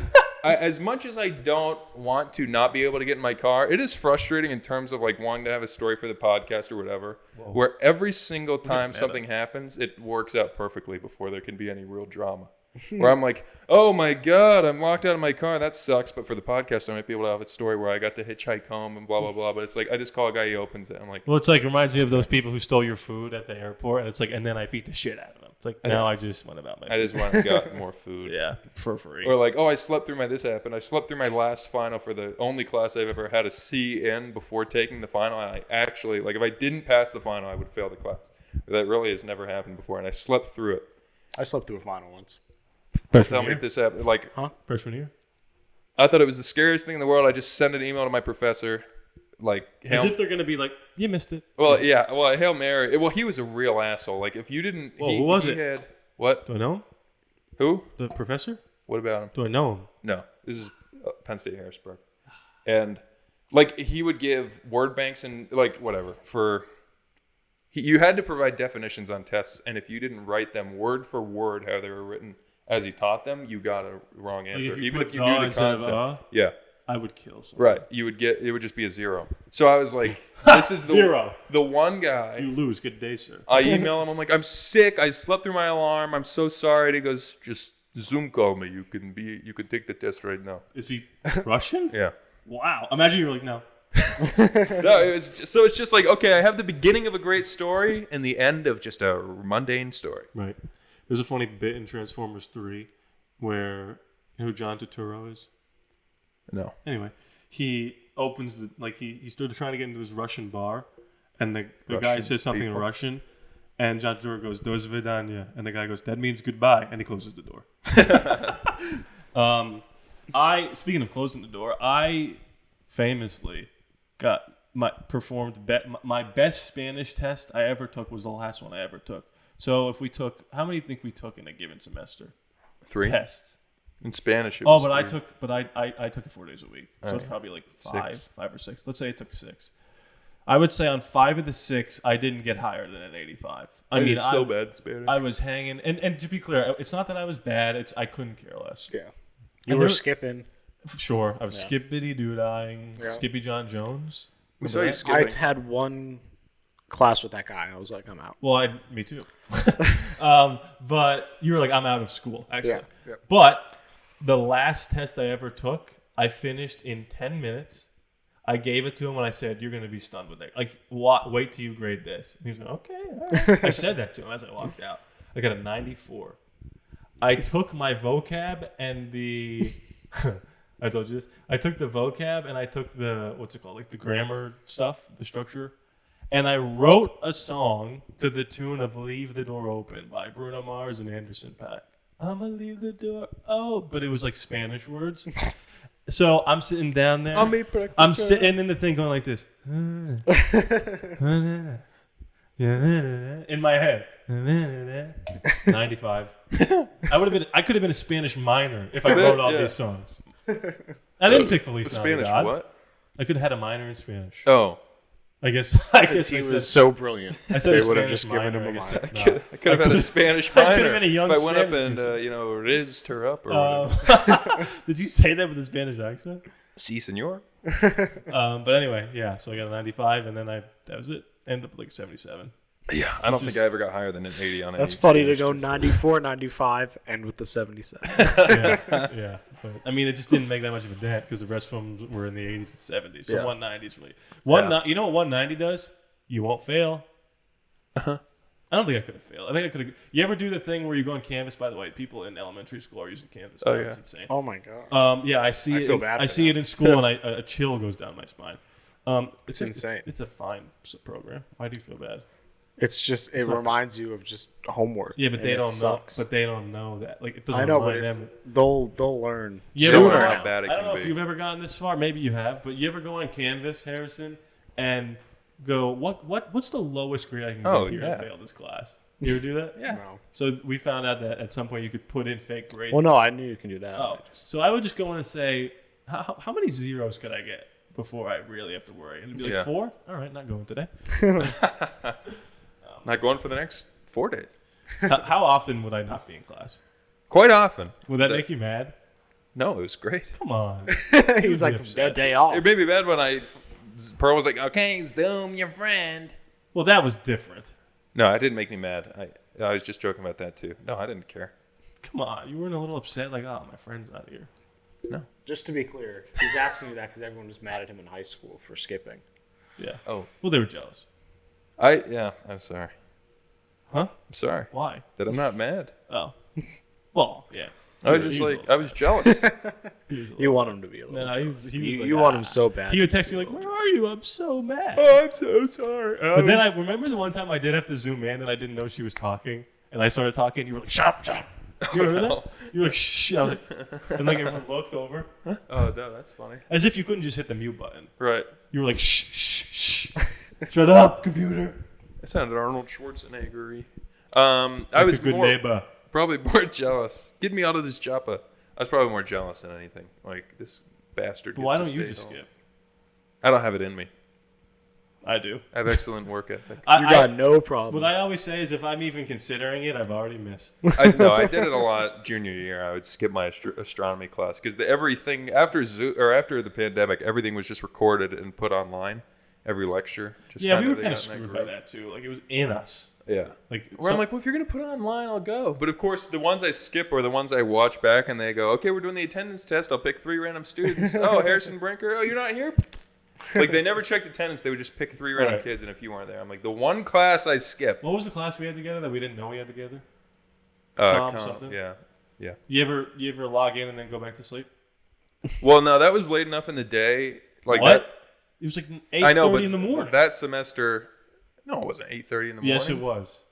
As much as I don't want to not be able to get in my car, it is frustrating in terms of like wanting to have a story for the podcast or whatever. Whoa. Where every single time something happens, it works out perfectly before there can be any real drama. Where I'm like, oh my God, I'm locked out of my car. That sucks. But for the podcast, I might be able to have a story where I got to hitchhike home and blah, blah, blah. But it's like, I just call a guy, he opens it. I'm like, well, it's like, reminds me of those people who stole your food at the airport. And it's like, and then I beat the shit out of them. It's like, now I just went about my I just went and got more food. Yeah, for free. Or like, oh, I slept through this happened. I slept through my last final for the only class I've ever had a C in before taking the final. And I actually, like, if I didn't pass the final, I would fail the class. That really has never happened before. And I slept through it. I slept through a final once. Tell me if this happened. Like, Freshman year? I thought it was the scariest thing in the world. I just sent an email to my professor. Like, as if they're going to be like, you missed it. Well, yeah. Well, Hail Mary. Well, he was a real asshole. Like, if you didn't. Whoa, who was it? What? Do I know him? Who? The professor? What about him? Do I know him? No. This is Penn State Harrisburg. And, like, he would give word banks and, like, whatever. You had to provide definitions on tests. And if you didn't write them word for word how they were written as he taught them, you got a wrong answer. Like even if you knew the concept. Yeah. I would kill someone. Right. It would just be a 0. So I was like, this is the 0. The one guy. You lose. Good day, sir. I email him. I'm like, I'm sick. I slept through my alarm. I'm so sorry. And he goes, just Zoom call me. You can take the test right now. Is he Russian? Yeah. Wow. Imagine you were like, no. No, it's just like, okay, I have the beginning of a great story and the end of just a mundane story. Right. There's a funny bit in Transformers 3 where, you know who John Turturro is? No. Anyway, he opens he started trying to get into this Russian bar, and the guy says something in Russian, and John Turturro goes, "Do svidaniya," and the guy goes, "That means goodbye," and he closes the door. Speaking of closing the door, I famously got my best Spanish test I ever took was the last one I ever took. So if we took, how many do you think we took in a given semester? 3 tests. In Spanish, it was 3. I took it 4 days a week. So it's probably like 5 or 6. Let's say I took 6. I would say on 5 of the 6, I didn't get higher than an 85. I mean, so bad in Spanish. I was hanging, and to be clear, it's not that I was bad. It's I couldn't care less. Yeah, you were skipping. Sure, I was skippity doodying, Skippy John Jones. I had one class with that guy. I was like, I'm out. Well, me too. But you were like, I'm out of school, actually. Yeah. But the last test I ever took, I finished in 10 minutes. I gave it to him and I said, you're going to be stunned with it. Like, wait till you grade this. And he was like, okay. All right. I said that to him as I walked out. I got a 94. I took my vocab and the... I told you this. I took the vocab and I took the, what's it called? Like the grammar stuff, the structure. And I wrote a song to the tune of Leave the Door Open by Bruno Mars and Anderson .Paak. I'ma leave the door but it was like Spanish words. So I'm sitting down there. I'm sitting in the thing going like this. In my head. 95. I could have been a Spanish minor if I wrote all these songs. I didn't pick Feliz Navidad. Spanish what? I could have had a minor in Spanish. Oh. I guess he was so brilliant. I said they would have just given him a minor. I could have had a Spanish minor. I could have been a young if I went up Spanish and rizzed her up or whatever. Did you say that with a Spanish accent? Si, senor. But anyway, yeah. So I got a 95, and then that was it. Ended up like 77. Yeah, I don't think I ever got higher than an 80 on it. That's funny to go 94, 95, and with the 77. yeah. But, I mean, it just didn't make that much of a dent because the rest of them were in the 80s and 70s. So 190 is really... You know what 190 does? You won't fail. Uh-huh. I don't think I could have failed. I think I could have... You ever do the thing where you go on Canvas? By the way, people in elementary school are using Canvas. Oh, yeah. It's insane. Oh, my God. Yeah, I see it. I see it in school, and a chill goes down my spine. It's insane. It's a fine program. Why do you feel bad? It's just it reminds you of just homework. Yeah, but they don't know. But they don't know that. Like it doesn't. I know, but them. They'll learn. You soon ever enough. bad it I don't can know if be. you've ever gotten this far. Maybe you have, but you ever go on Canvas, Harrison, and go, what's the lowest grade I can get here to fail this class? You ever do that? Yeah. No. So we found out that at some point you could put in fake grades. Well, no, I knew you can do that. Oh, so I would just go in and say, how many zeros could I get before I really have to worry? And it'd be like 4? All right, not going today. Not going for the next 4 days. How often would I not be in class? Quite often. Would that make you mad? No, it was great. Come on. He's like, a day off. It made me mad when Pearl was like, okay, Zoom your friend. Well, that was different. No, it didn't make me mad. I was just joking about that too. No, I didn't care. Come on. You weren't a little upset like, oh, my friend's not here. No. Just to be clear, he's asking you that because everyone was mad at him in high school for skipping. Yeah. Oh. Well, they were jealous. I'm sorry. Huh? I'm sorry. Why? That I'm not mad. Oh. Well, yeah. I was just I was jealous. You want him to be a little jealous. He was like, you want him so bad. He would text me like, where are you? I'm so mad. Oh, I'm so sorry. But then I remember the one time I did have to zoom in and I didn't know she was talking. And I started talking. You were like, shut up. You remember that? You were like, shh. I was like, and like everyone looked over. Oh, no, that's funny. As if you couldn't just hit the mute button. Right. You were like, shh. Shut up, computer. That sounded Arnold Schwarzenegger-y. I was a good more, neighbor. probably more jealous. Get me out of this Joppa. I was probably more jealous than anything. Like, this bastard But gets why to don't you stay just home. skip? I don't have it in me. I do. I have excellent work ethic. You got no problem. What I always say is if I'm even considering it, I've already missed. I did it a lot junior year. I would skip my astronomy class because everything after the pandemic, everything was just recorded and put online. Every lecture. Just Yeah, we were they kind of got in screwed by groove. that too. Like it was in us. Yeah. Like Where I'm like, well, if you're gonna put it online, I'll go. But of course, the ones I skip are the ones I watch back, and they go, okay, we're doing the attendance test. I'll pick 3 random students. Oh, Harrison Brinker. Oh, you're not here. Like they never checked attendance. They would just pick 3 random kids, and if you weren't there, I'm like, the one class I skipped. What was the class we had together that we didn't know we had together? Something. Yeah. You ever log in and then go back to sleep? Well, no, that was late enough in the day. Like what? That, It was like I know, 8:30 but in the morning. that semester, no, it wasn't 8:30 in the morning. Yes, it was.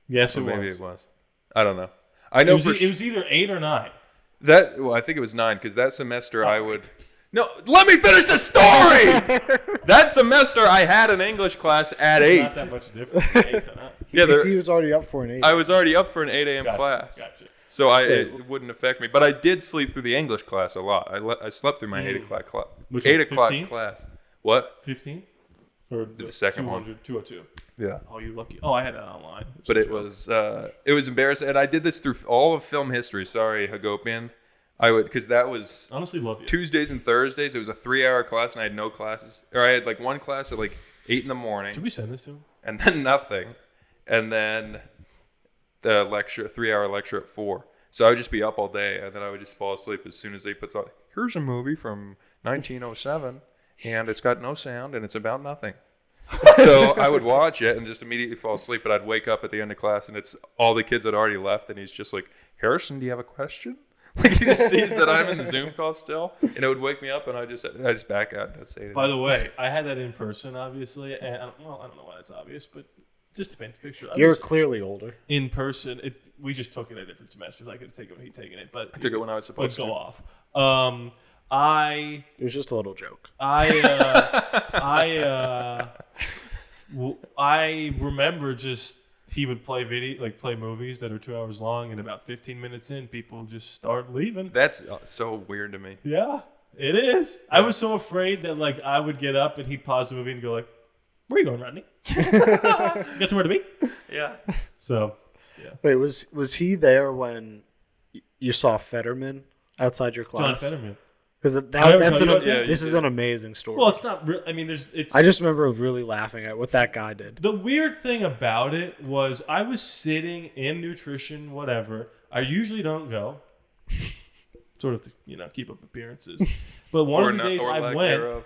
Yes, Or it maybe was. it was. I don't know. I know it was either 8 or 9. I think it was 9 because that semester I would. No, let me finish the story. That semester I had an English class at 8. Not that much different. 8 to 9. Yeah, he was already up for an 8. I was already up for an 8 a.m. class. Gotcha. So it wouldn't affect me. But I did sleep through the English class a lot. I slept through my 8 o'clock class. Which 8 was o'clock 15? class. What? 15? Or The second one. 202. Yeah. Oh, you lucky. Oh, I had that online. But it was embarrassing. And I did this through all of film history. Sorry, Hagopian. Because that was honestly love you. Tuesdays and Thursdays. It was a 3-hour class, and I had no classes. Or I had like one class at like 8 in the morning. Should we send this to him? And then nothing. And then the lecture, 3-hour lecture at 4. So I would just be up all day, and then I would just fall asleep as soon as they put on. Here's a movie from 1907, and it's got no sound, and it's about nothing. So I would watch it and just immediately fall asleep, but I'd wake up at the end of class, and it's all the kids had already left, and he's just like, Harrison, do you have a question? Like he just sees that I'm in the Zoom call still, and it would wake me up, and I just back out and I'd say. By the way, I had that in person, obviously, and I don't know why that's obvious, but just to paint the picture, You're clearly older. In person, we just took it at different semesters. I could take it when he'd taken it, but I took it when I was supposed to. Go off. It was just a little joke. I remember just. He would play play movies that are 2 hours long, and about 15 minutes in, people just start leaving. That's so weird to me. Yeah, it is. Yeah. I was so afraid that I would get up and he'd pause the movie and go like, "Where are you going, Rodney? Got somewhere to be?" Yeah. So, yeah. Wait, was he there when you saw Fetterman outside your class? John Fetterman. Because this is an amazing story. Well, it's not real. I mean, I just remember really laughing at what that guy did. The weird thing about it was I was sitting in nutrition, whatever. I usually don't go, sort of to keep up appearances. But one of the days I went,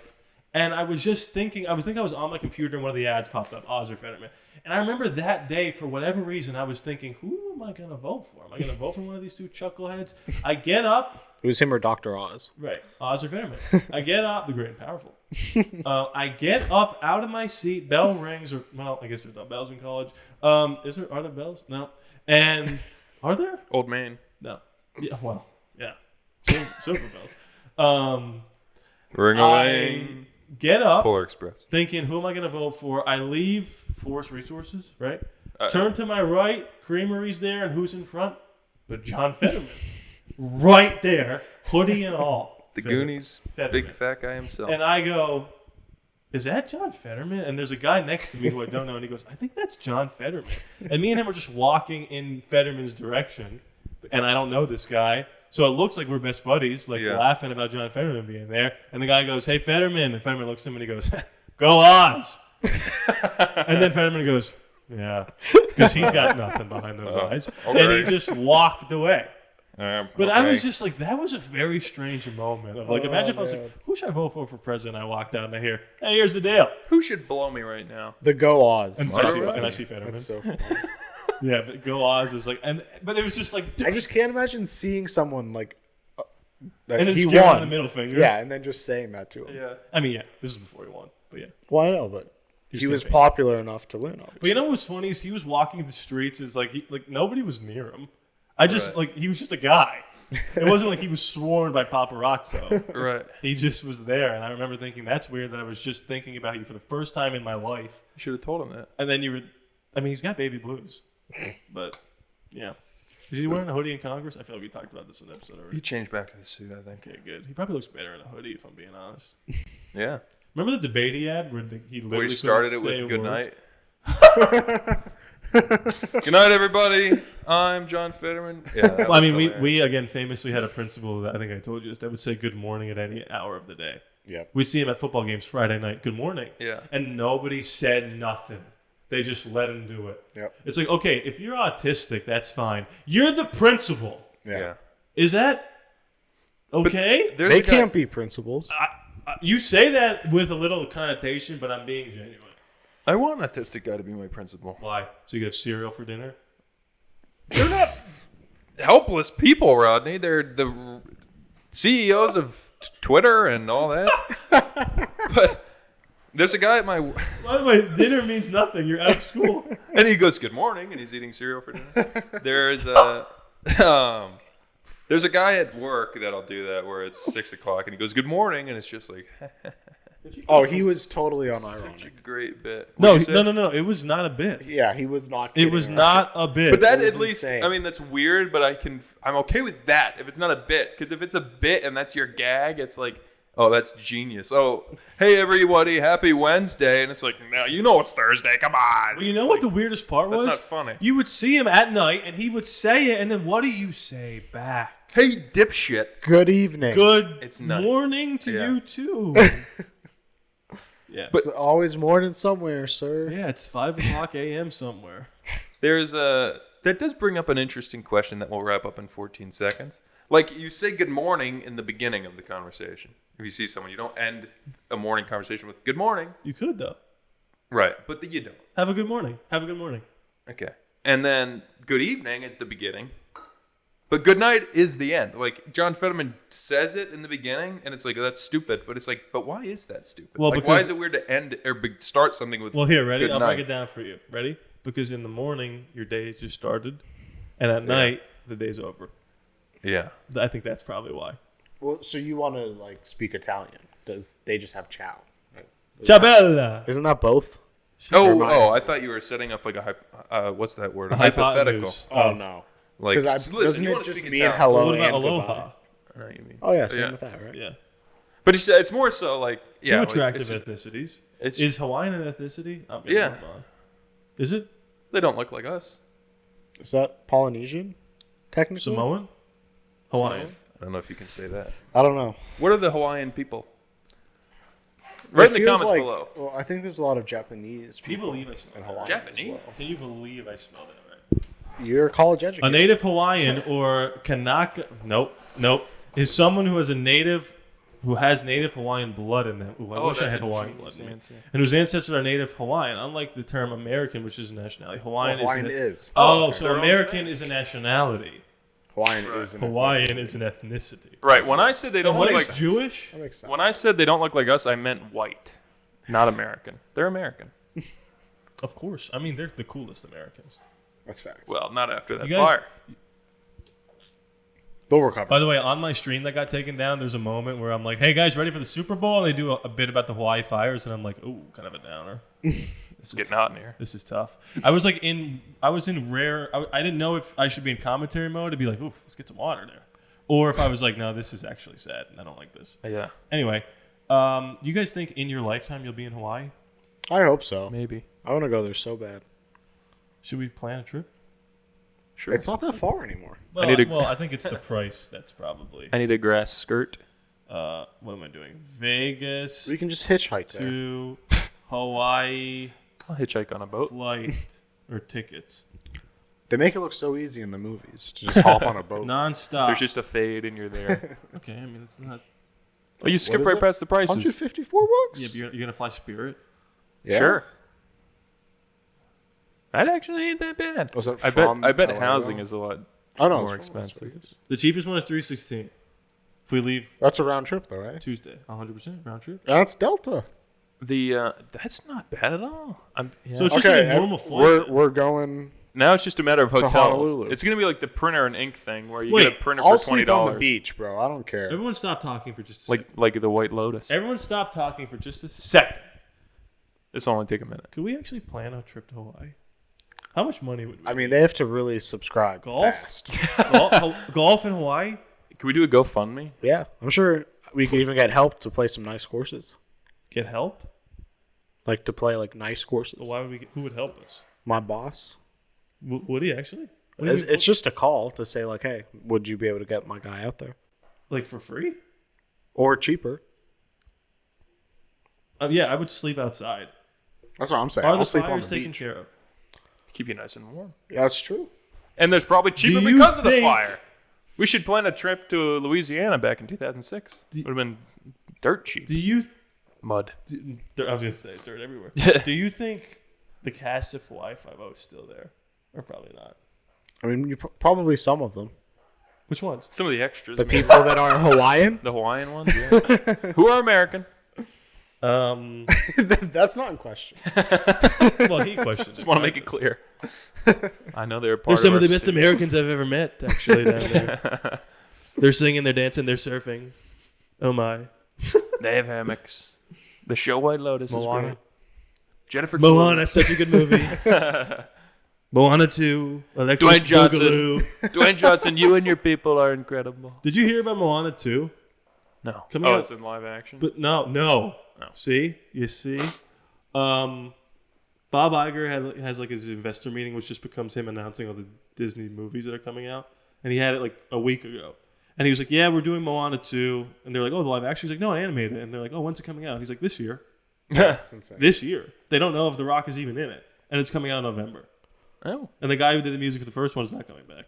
and I was just thinking. I was on my computer and one of the ads popped up, Oz or Fetterman. And I remember that day, for whatever reason, I was thinking, who am I going to vote for? Am I going to vote for one of these two chuckleheads? I get up. It was him or Dr. Oz. Right. Oz or Fetterman. I get up, the great and powerful. I get up out of my seat, bell rings, I guess there's no bells in college. Are there bells? No. And are there? Old Man. No. Yeah, well, yeah. Silver bells. Ring away. Get up, Polar Express. thinking, who am I going to vote for? I leave Forest Resources, right? Turn to my right, Creamery's there, and who's in front? But John Fetterman. Right there, hoodie and all. The Goonies, big fat guy himself. And I go, is that John Fetterman? And there's a guy next to me who I don't know, and he goes, I think that's John Fetterman. And me and him are just walking in Fetterman's direction, and I don't know this guy. So it looks like we're best buddies, laughing about John Fetterman being there. And the guy goes, hey, Fetterman. And Fetterman looks at him and he goes, go Oz. And then Fetterman goes, yeah, because he's got nothing behind those eyes. Okay. And he just walked away. But I was just like, that was a very strange moment. Of like, imagine if I was like, who should I vote for president? I walk down and I hear, hey, here's the deal. Who should blow me right now? The Go Oz. And I see Fetterman. That's so funny. Yeah, but Go Oz was like, but it was just like, I just can't imagine seeing someone like and he giving won the middle finger. Yeah, and then just saying that to him. Yeah, I mean, yeah, this is before he won, but yeah. Well, I know, but he was popular enough to win. Obviously. But you know what's funny is he was walking the streets. Is like nobody was near him. I just he was just a guy. It wasn't like he was sworn by paparazzo. Right. He just was there, and I remember thinking that's weird that I was just thinking about you for the first time in my life. You should have told him that. And then you were, I mean, he's got baby blues, but. Yeah. Is he wearing a hoodie in Congress? I feel like we talked about this in the episode already. He changed back to the suit, I think. Okay, good. He probably looks better in a hoodie, if I'm being honest. Yeah. Remember the debate he had where he literally started it with good night? Good night, everybody. I'm John Fetterman. Yeah. Well, I mean, we again famously had a principal that I think I told you this, that would say good morning at any hour of the day. Yeah. We see him at football games Friday night. Good morning. Yeah. And nobody said nothing. They just let him do it. Yep. It's like, okay, if you're autistic, that's fine. You're the principal. Yeah. Is that okay? They can't be principals. You say that with a little connotation, but I'm being genuine. I want an autistic guy to be my principal. Why? So you get cereal for dinner? They're not helpless people, Rodney. They're the CEOs of Twitter and all that. But there's a guy at my... By the way, dinner means nothing. You're out of school. And he goes, good morning, and he's eating cereal for dinner. There's a guy at work that'll do that where it's 6 o'clock, and he goes, good morning, and it's just like... Oh, he was totally unironic. Such a great bit. No. It was not a bit. Yeah, he was not kidding. It was not a bit. But that at least, insane. I mean, that's weird, but I'm okay with that if it's not a bit. Because if it's a bit and that's your gag, it's like... Oh, that's genius. Oh, hey, everybody, happy Wednesday. And it's like, no, you know it's Thursday. Come on. Well, you know what the weirdest part was? That's not funny. You would see him at night, and he would say it, and then what do you say back? Hey, dipshit. Good evening. Good morning to you, too. Yeah. But it's always morning somewhere, sir. Yeah, it's 5 o'clock a.m. somewhere. That does bring up an interesting question that we'll wrap up in 14 seconds. Like, you say good morning in the beginning of the conversation. If you see someone, you don't end a morning conversation with good morning. You could, though. Right, but you don't. Have a good morning. Have a good morning. Okay. And then good evening is the beginning. But good night is the end. Like, John Fetterman says it in the beginning, and it's like, oh, that's stupid. But it's like, but why is that stupid? Well, like, why is it weird to end or start something with Well, here, ready? good I'll night? break it down for you. Ready? Because in the morning, your day just started. And at night, the day's over. Yeah. I think that's probably why. Well, so you want to like speak Italian? They just have ciao? Right? Ciao bella. Isn't that both? I thought you were setting up like a what's that word? A hypothetical. hypotenuse. Oh no. Like, Because doesn't you it wanna just speak mean Italian. hello What about and aloha? goodbye? I know what you mean. Oh yeah, same with that, right? Yeah. But it's more so like Two like, attractive it's just- ethnicities. it's- Is Hawaiian an ethnicity? I'm gonna Yeah. move on. Is it? They don't look like us. Is that Polynesian? Technically, Samoan? Hawaiian? I don't know if you can say that. I don't know. What are the Hawaiian people? Write in the feels comments like, below. Well, I think there's a lot of Japanese Can you people believe I smelled in that? Hawaii. Japanese? As well. Can you believe I smelled it right? You're a college A educator. native Hawaiian or Kanaka? Nope. Is someone who has native Hawaiian blood in them. Ooh, I wish I that's had a Hawaiian genius blood in me. answer. And whose ancestors are native Hawaiian, unlike the term American, which is a nationality. Hawaiian is. Oh, so Their own American thing. is a nationality. Hawaiian is an Hawaiian is an ethnicity. Right. When I said they don't What look is like Jewish? That makes sense. when I said they don't look like us, I meant white, not American. They're American. Of course. I mean, they're the coolest Americans. That's facts. Well, not after that You guys- fire. They'll recover. By the way, on my stream that got taken down, there's a moment where I'm like, hey guys, ready for the Super Bowl? And they do a bit about the Hawaii fires, and I'm like, ooh, kind of a downer. It's getting hot in here. This is tough. I was in rare. I didn't know if I should be in commentary mode to be like, oof, let's get some water there, or if I was like, no, this is actually sad and I don't like this. Yeah. Anyway, do you guys think in your lifetime you'll be in Hawaii? I hope so. Maybe. I want to go there so bad. Should we plan a trip? Sure. It's not that far anymore. Well, I think it's the price that's probably. I need a grass skirt. What am I doing? Vegas. We can just hitchhike there. To Hawaii. I'll hitchhike on a boat. Flight or tickets. They make it look so easy in the movies to just hop on a boat. Non-stop. There's just a fade and you're there. Okay, I mean, it's not. Oh, you skip right past the prices. $154? Yeah, but you're going to fly Spirit? Yeah. Sure. That actually ain't that bad. Was it I from bet LA housing though? is a lot it's more from Las expensive. Vegas. The cheapest one is $316. If we leave That's a round trip, though, right? Tuesday, 100% round trip. That's Delta. That's not bad at all. So it's just like a normal flight. We're going. Now it's just a matter of hotels. Honolulu. It's gonna be like the printer and ink thing where you Wait, get a printer I'll for $20. sleep on the beach, bro. I don't care. Everyone stop talking for just a second. Like the White Lotus. Everyone stop talking for just a second. This will only take a minute. Could we actually plan a trip to Hawaii? How much money would we I mean, they have to really subscribe Golf? fast. Golf in Hawaii? Can we do a GoFundMe? Yeah, I'm sure we could even get help to play some nice courses. Get help? Like to play like nice courses. But why would we? Who would help us? My boss. Would he actually? It's just a call to say like, hey, would you be able to get my guy out there? Like for free? Or cheaper. Yeah, I would sleep outside. That's what I'm saying. Are I'll the sleep on fires the taken beach. care of? Keep you nice and warm. Yeah, that's true. And there's probably cheaper Do you because of the think- fire. We should plan a trip to Louisiana back in 2006. Would have been dirt cheap. Do you? Mud. I was gonna say dirt everywhere. Do you think the cast of Hawaii Five-0 is still there, or probably not? I mean, probably some of them. Which ones? Some of the extras. The people that are Hawaiian? The Hawaiian ones, yeah. Who are American? That's not in question. Well, he questioned. Just want to make it clear. I know they're part They're some of our the best city. Americans I've ever met. Actually, down there. They're singing, they're dancing, they're surfing. Oh my! They have hammocks. The show White Lotus Moana. is great. Jennifer Moana, such a good movie. Moana 2, Electric Dwayne Johnson. Boogaloo. Dwayne Johnson, you and your people are incredible. Did you hear about Moana 2? No. Coming out- It's in live action? But no. See? You see? Bob Iger has like his investor meeting, which just becomes him announcing all the Disney movies that are coming out. And he had it like a week ago. And he was like, yeah, we're doing Moana 2. And they're like, oh, the live action? He's like, no, animated. And they're like, oh, when's it coming out? He's like, this year. That's insane. This year. They don't know if The Rock is even in it. And it's coming out in November. Oh. And the guy who did the music for the first one is not coming back.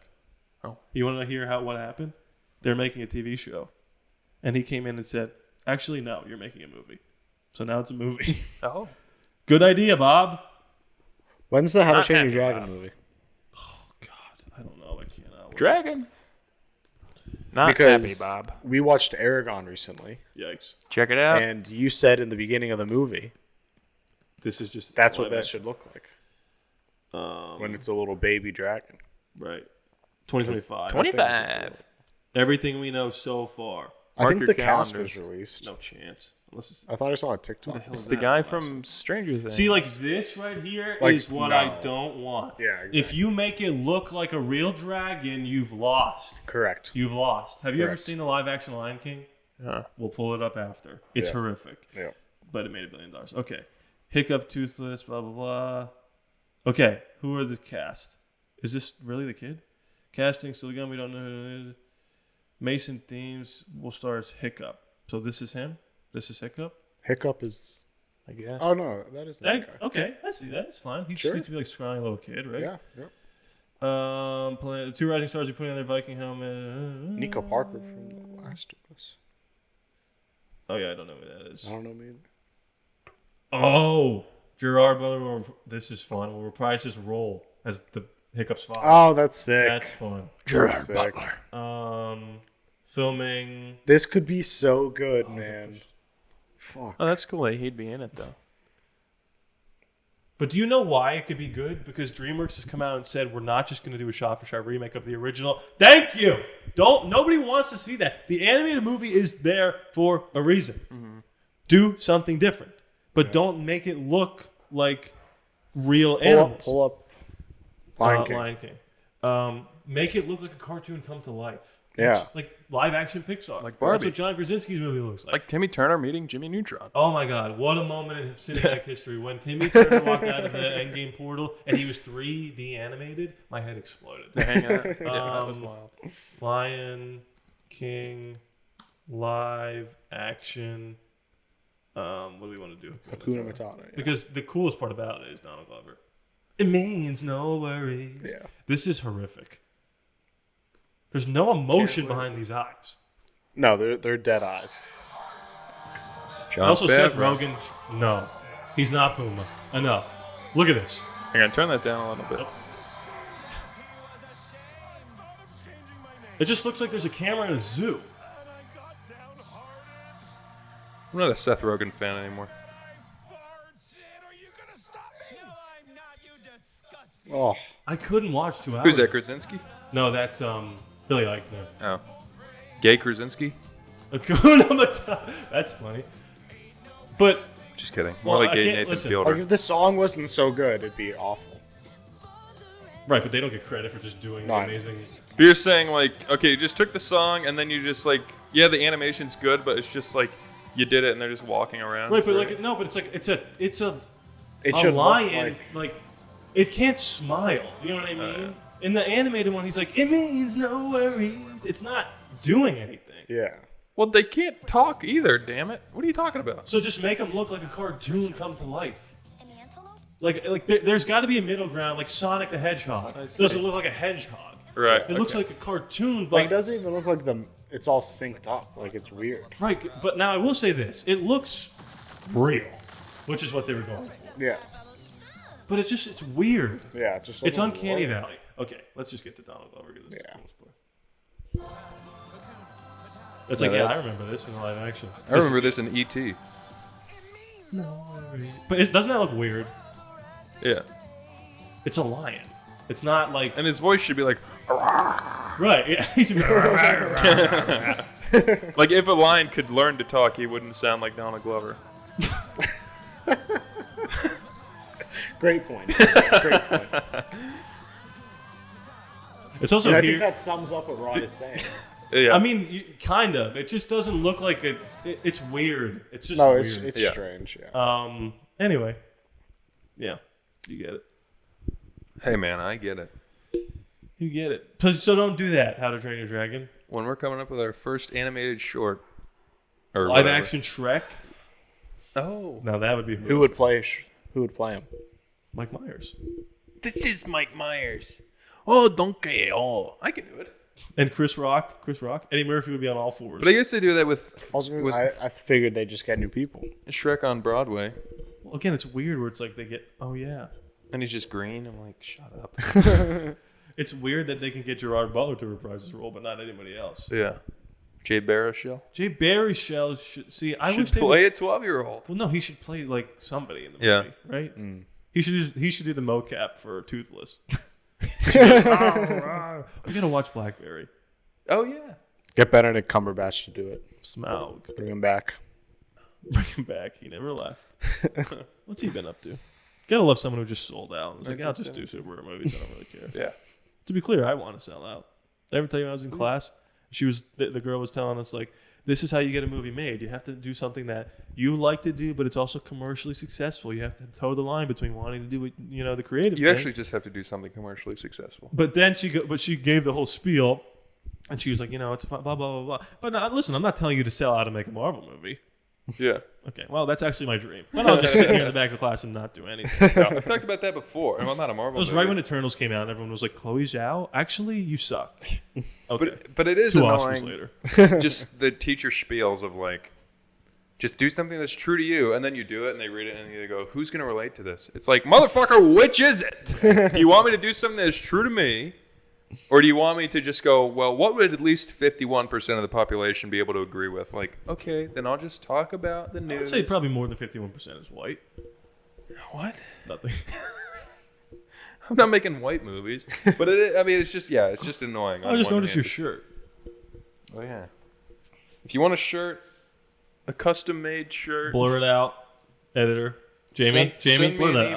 Oh. You want to hear what happened? They're making a TV show. And he came in and said, actually, no, you're making a movie. So now it's a movie. Oh. Good idea, Bob. When's the How to Not Train Your happy, Dragon Bob. movie? Oh, God. I don't know. I cannot wait. Dragon. Not Because happy, Bob. we watched Aragon recently, Yikes. Check it out. and you said in the beginning of the movie This is just... that's what live that action. should look like when it's a little baby dragon. Right. 2025. 25. Everything we know so far. I Mark think your the cast calendars. was released. No chance. Unless it's... I thought I saw a TikTok. hell It's is the that? guy from Stranger Things. See, like this right here is Like, what no. I don't want. Yeah, exactly. If you make it look like a real dragon, you've lost. Correct. You've lost. Have you ever Correct. seen the live action Lion King? Yeah. We'll pull it up after. It's Yeah. horrific. Yeah. But it made $1 billion. Okay. Hiccup, Toothless, blah, blah, blah. Okay. Who are the cast? Is this really the kid? Casting, still again, we don't know who it is. Mason Themes will star as Hiccup. So this is him? This is Hiccup? Hiccup is. I guess. Oh no, that is that guy. Okay, I see that. It's fine. He Sure. just needs to be like a scrawny little kid, right? Yeah. Yeah. Playing 2 rising stars. We put on their Viking helmet. Nico Parker from The Last of Us. Oh yeah, I don't know who that is. I don't know me either. Oh, Gerard Butler. This is fun. We'll reprise his role as the Hiccup's father. Oh, that's sick. That's fun. That's sick. Filming. This could be so good, man. Fuck. Oh, that's cool. He'd be in it, though. But do you know why it could be good? Because DreamWorks has come out and said we're not just going to do a shot-for-shot remake of the original. Thank you. Nobody wants to see that. The animated movie is there for a reason. Do something different, but don't make it look like real animals. Pull up Lion King. Make it look like a cartoon come to life. Yeah. Like live action Pixar. Like Barbie. That's what John Krasinski's movie looks like. Like Timmy Turner meeting Jimmy Neutron. Oh my God! What a moment in cinematic history when Timmy Turner walked out of the Endgame portal and he was 3D animated. My head exploded. Hang on. Yeah, that was wild. Lion King, live action. What do we want to do? Hakuna Matata. Yeah. Because the coolest part about it is Donald Glover. It means no worries. Yeah. This is horrific. There's no emotion behind these eyes. No, they're dead eyes. John Also, Seth Favreau. Rogen. No, he's not Puma. Enough. Look at this. Hang on, turn that down a little bit. It just looks like there's a camera in a zoo. I'm not a Seth Rogen fan anymore. Oh, I couldn't watch 2 hours. Who's that, Krasinski? No, that's Billy Eichner. Oh. Gay Krasinski? Hakuna Matata. That's funny. But Just kidding. More Well, like I gay can't- Nathan listen. Fielder. like if the song wasn't so good, it'd be awful. right, but they don't get credit for just doing No. amazing. But you're saying, like, okay, you just took the song and then you just, like, yeah, the animation's good, but it's just, like, you did it and they're just walking around. Right, but for- like no, but it's like it's a It a should look lion like it can't smile. You know what I mean? In the animated one, he's like, it means no worries. It's not doing anything. yeah. Well, they can't talk either, damn it. What are you talking about? So just make him look like a cartoon come to life. Like there's got to be a middle ground, like Sonic the Hedgehog. It doesn't look like a hedgehog. Right. It looks okay. like a cartoon, but Like it doesn't even look like it's all synced up. Like it's weird. right. But now I will say this: it looks real, which is what they were going for. Yeah. But it's weird. Yeah. It just It's doesn't uncanny look- valley. Okay, let's just get to Donald Glover. This is the Yeah. coolest part. It's Yeah, like, yeah, I that's- remember this in live action. I remember this in E.T. But doesn't that look weird? Yeah. It's a lion. It's not like And his voice should be like, right. Yeah, he should be- like if a lion could learn to talk, he wouldn't sound like Donald Glover. Great point. Great point. It's also And I here. think that sums up what Rod is saying. Yeah. I mean, kind of. It just doesn't look like it. It's weird. It's just No, weird. it's Yeah. strange. Yeah. Anyway, yeah, you get it. Hey, man, I get it. You get it. So don't do that. How to Train Your Dragon. When we're coming up with our first animated short, or Live whatever. action Shrek. Oh. Now that would be Who would play? Who would play him? Mike Myers This is Mike Myers. Oh, donkey. Oh, I can do it. and Chris Rock. Eddie Murphy would be on all fours. But I guess they do that with I figured they just get new people. Shrek on Broadway. Well, again, it's weird where it's like they get. Oh yeah. And he's just green. I'm like, shut up. It's weird that they can get Gerard Butler to reprise his role, but not anybody else. Yeah. Jay Baruchel Jay Baruchel should see. I should wish they play would, a 12-year-old. Well, no, he should play like somebody in the Yeah. movie, right? He should do the mocap for Toothless. We gotta watch Blackberry. Oh, yeah. Get Benedict Cumberbatch to do it. Smaug. Bring him back. Bring him back. He never left. What's he been up to? Gotta love someone who just sold out. He's like, I'll just do superhero movies. I don't really care. Yeah. To be clear, I want to sell out. Did I ever tell you when I was in class? The girl was telling us, like, this is how you get a movie made. You have to do something that you like to do, but it's also commercially successful. You have to toe the line between wanting to do it, the creative You thing. actually just have to do something commercially successful. But then she gave the whole spiel, and she was like, it's blah blah blah blah. But no, listen, I'm not telling you to sell out and make a Marvel movie. Yeah. Okay, well, that's actually my dream. But I'll just sit here in the back of the class and not do anything. No, I've talked about that before. Well, not a Marvel It was movie. right when Eternals came out, and everyone was like, Chloe Zhao? Actually, you suck. Okay. But it is 2 annoying. Oscars later. Just the teacher spiels of like, just do something that's true to you, and then you do it, and they read it, and they go, "Who's gonna relate to this?" It's like, motherfucker, which is it? Do you want me to do something that is true to me, or do you want me to just go, well, what would at least 51% of the population be able to agree with? Like, okay, then I'll just talk about the I'd news. say probably more than 51% is white. What? Nothing. I'm not making white movies, but it's just annoying. I on just one noticed hand. your shirt. Oh yeah. If you want a shirt, a custom-made shirt, Blur it out, editor. Jamie, send blur me that an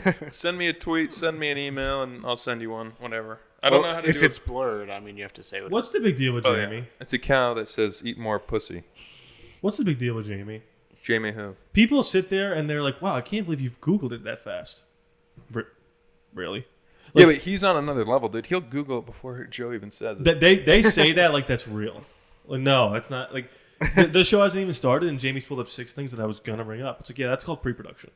out. email. Send me a tweet. Send me an email, and I'll send you one. Whatever. I don't know how to if do it's blurred, I mean, you have to say what. What's the big deal with Oh, Jamie? yeah. It's a cow that says "Eat more pussy." What's the big deal with Jamie? Jamie who? People sit there and they're like, "Wow, I can't believe you've Googled it that fast." Really? Yeah, Like, but he's on another level, dude. He'll Google it before Joe even says it. they say that like that's real. Like, no, that's not. Like the show hasn't even started, and Jamie's pulled up 6 things that I was gonna bring up. It's like, yeah, that's called pre-production.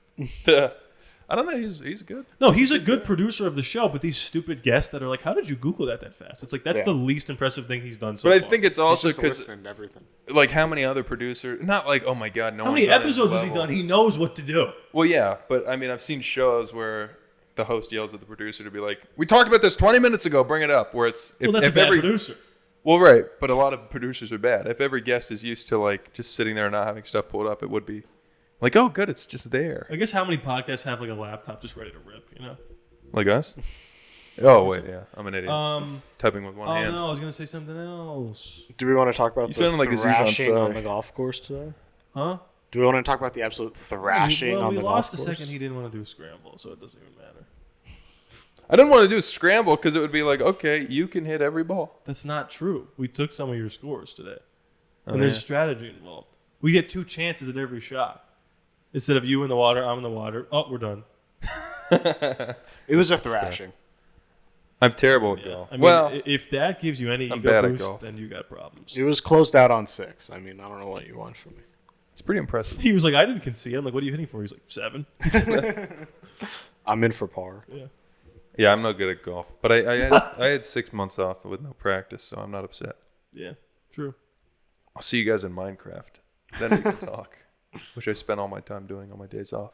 I don't know. He's good. No, he's a good producer of the show, but these stupid guests that are like, "How did you Google that fast?" It's like that's the least impressive thing he's done so But far. I think it's also because listening to everything. like how many other producers? Not like oh my god, no. How one's many on his episodes has he level. done? He knows what to do. Well, yeah, but I mean, I've seen shows where the host yells at the producer to be like, "We talked about this 20 minutes ago. Bring it up." Where it's Well, that's a bad producer. Well, right, but a lot of producers are bad. If every guest is used to like just sitting there and not having stuff pulled up, it would be like, "Oh, good, it's just there." I guess how many podcasts have like a laptop just ready to rip? You know. Like us? Oh wait, yeah, I'm an idiot. Typing with one Oh hand. no, I was gonna say something else. Do we want to talk about You the sounded like Aziz thrashing on Ansari. the golf course today? Huh? Do we want to talk about the absolute thrashing well, on we the lost golf the course? second he didn't want to do a scramble, so it doesn't even matter. I didn't want to do a scramble because it would be like, okay, you can hit every ball. That's not true. We took some of your scores today, Oh, and there's yeah. strategy involved. We get 2 chances at every shot. Instead of you in the water, I'm in the water. Oh, we're done. It was a thrashing. I'm terrible at Yeah. golf. I mean, well, if that gives you any I'm ego bad at boost, golf. then you got problems. It was closed out on 6. I mean, I don't know what you want from me. it's pretty impressive. He was like, I didn't concede. I'm like, what are you hitting for? He's like, 7. I'm in for par. Yeah. Yeah, I'm no good at golf, but I had 6 months off with no practice, so I'm not upset. Yeah, true. I'll see you guys in Minecraft. Then we can talk, which I spend all my time doing on my days off.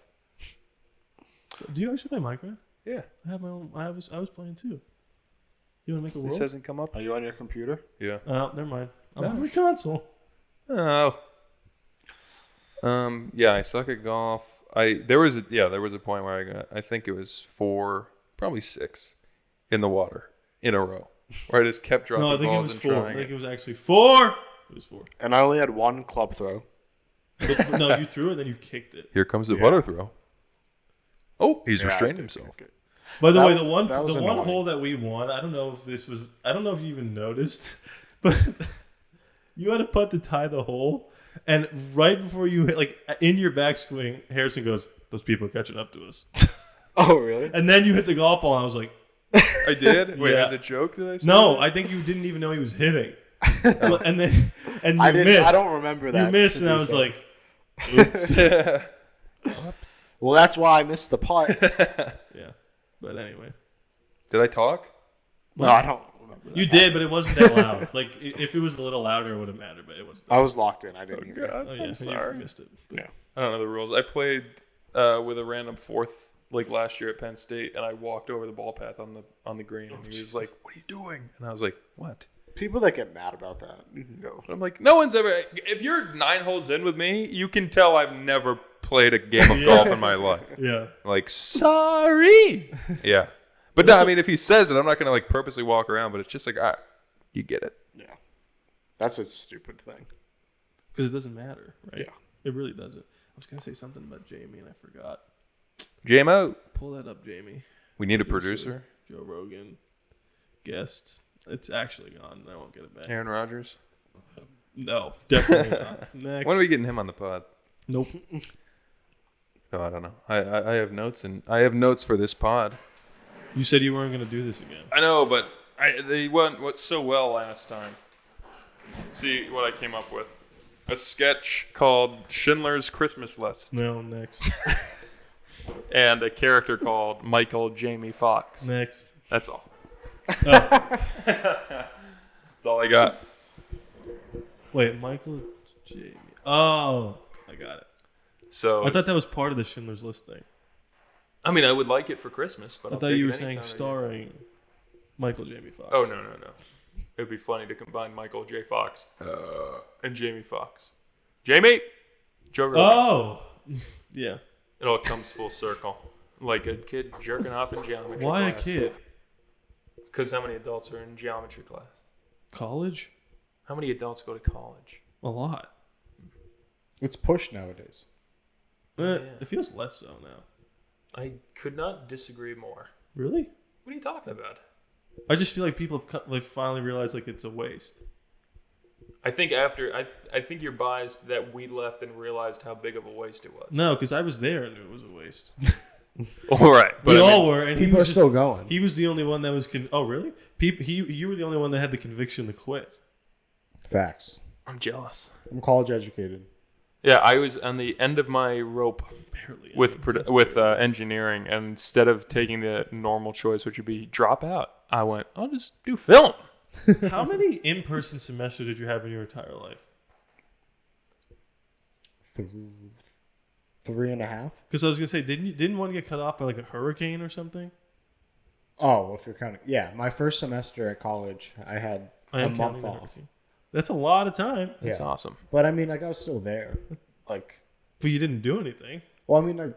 Do you actually play Minecraft? Yeah, I have my own. I was playing too. You want to make a this world? hasn't come up. Are you on your computer? Yeah. Oh, never mind. I'm on my console. Oh. Yeah, I suck at golf. There was a point where I got, I think it was 4, probably 6 in the water in a row, where I just kept dropping No, I think it balls was and 4. I trying think it. it was actually 4. It was 4. And I only had 1 club throw. But, no, you threw it, then you kicked it. Here comes the Yeah. butter throw. Oh, he's Yeah, I restrained did himself. kick it. By the That way, was- the one that was annoying. hole that we won, I don't know if you even noticed, but you had a putt to tie the hole, and right before you hit, like in your backswing, Harrison goes, "Those people are catching up to us," Oh, really? and then you hit the golf ball, and I was like, I did? Wait, Yeah. as a joke did I say "No, that? I think you didn't even know he was hitting," and then and you I didn't. missed. I don't remember that. You missed, to and I be was fair. like, "Oops." Well, that's why I missed the putt. Yeah, but anyway, Did I talk? No, I don't remember that. you did, but it wasn't that loud. Like if it was a little louder, it would have mattered, but it wasn't. I was locked in. I didn't hear it. God, Oh yeah, I'm you sorry. missed it. Yeah. I don't know the rules. I played with a random 4th like last year at Penn State, and I walked over the ball path on the green, and he was like, "What are you doing?" And I was like, "What?" People that get mad about that, you can go. I'm like, no one's ever. If you're 9 holes in with me, you can tell I've never played a game of golf in my life. Yeah. Like, sorry. Yeah. But no, I mean, if he says it, I'm not gonna like purposely walk around. But it's just like, you get it. Yeah. That's a stupid thing. Because it doesn't matter, right? Yeah. It really doesn't. I was going to say something about Jamie and I forgot. JMO. Pull that up, Jamie. We need a producer. Joe Rogan. Guest. It's actually gone. I won't get it back. Aaron Rodgers. No, definitely not. Next. When are we getting him on the pod? Nope. No, I don't know. I have notes, and I have notes for this pod. You said you weren't going to do this again. I know, but they went so well last time. Let's see what I came up with. A sketch called Schindler's Christmas List. No, next. And a character called Michael Jamie Fox. Next. That's all. Oh. That's all I got. Wait, Michael Jamie. Oh, I got it. So I thought that was part of the Schindler's List thing. I mean, I would like it for Christmas, but I thought you were saying starring Michael Jamie Foxx. Oh, no. It would be funny to combine Michael J. Fox and Jamie Foxx. Jamie! Joe Rogan. Oh! Yeah. It all comes full circle. Like a kid jerking off in geometry Why class. a kid? Because how many adults are in geometry class? College? How many adults go to college? A lot. It's pushed nowadays. It feels less so now. I could not disagree more. Really? What are you talking about? I just feel like people have finally realized it's a waste. I think I think you're biased that we left and realized how big of a waste it was. No, because I was there and knew it was a waste. All right, we all were, and people are still going. He was the only one that was. Oh, really? You were the only one that had the conviction to quit. Facts. I'm jealous. I'm college educated. Yeah, I was on the end of my rope with engineering, and instead of taking the normal choice, which would be drop out, I went, I'll just do film. How many in-person semesters did you have in your entire life? 3.5. Because I was gonna say, didn't one get cut off by a hurricane or something? Oh, well, if you're counting, my first semester at college, I had a month off. That's a lot of time. That's awesome. But I mean, I was still there, But you didn't do anything. Well, I mean,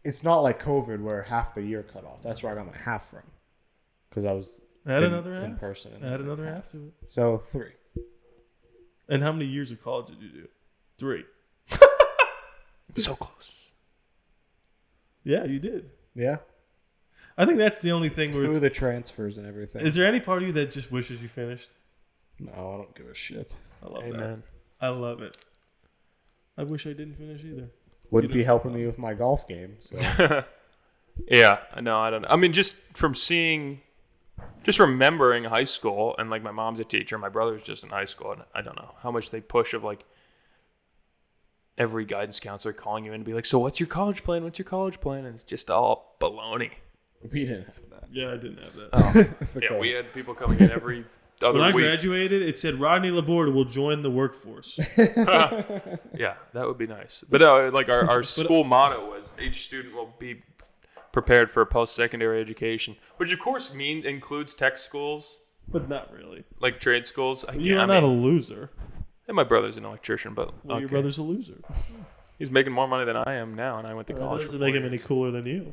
it's not like COVID where half the year cut off. That's where I got my half from, because I was another half in person. Add another half to it. So 3. And how many years of college did you do? 3. So close. Yeah, you did. Yeah. I think that's the only thing through the transfers and everything. Is there any part of you that just wishes you finished? No, I don't give a shit. I love that. I love it. I wish I didn't finish either. Wouldn't be helping me with my golf game. So. Yeah, no, I don't know. I mean, just remembering high school, and my mom's a teacher, my brother's just in high school, and I don't know how much they push of every guidance counselor calling you in to be like, so what's your college plan? What's your college plan? And it's just all baloney. We didn't have that. Yeah, I didn't have that. Oh. Yeah, we had people coming in every other week. When I week. graduated, it said Rodney Laborde will join the workforce. Yeah, that would be nice. But our school motto was each student will be prepared for post-secondary education, which of course includes tech schools. But not really. Like trade schools. You're not a loser. And my brother's an electrician, but your brother's a loser. He's making more money than I am now, and I went to college. That doesn't make him any cooler than you.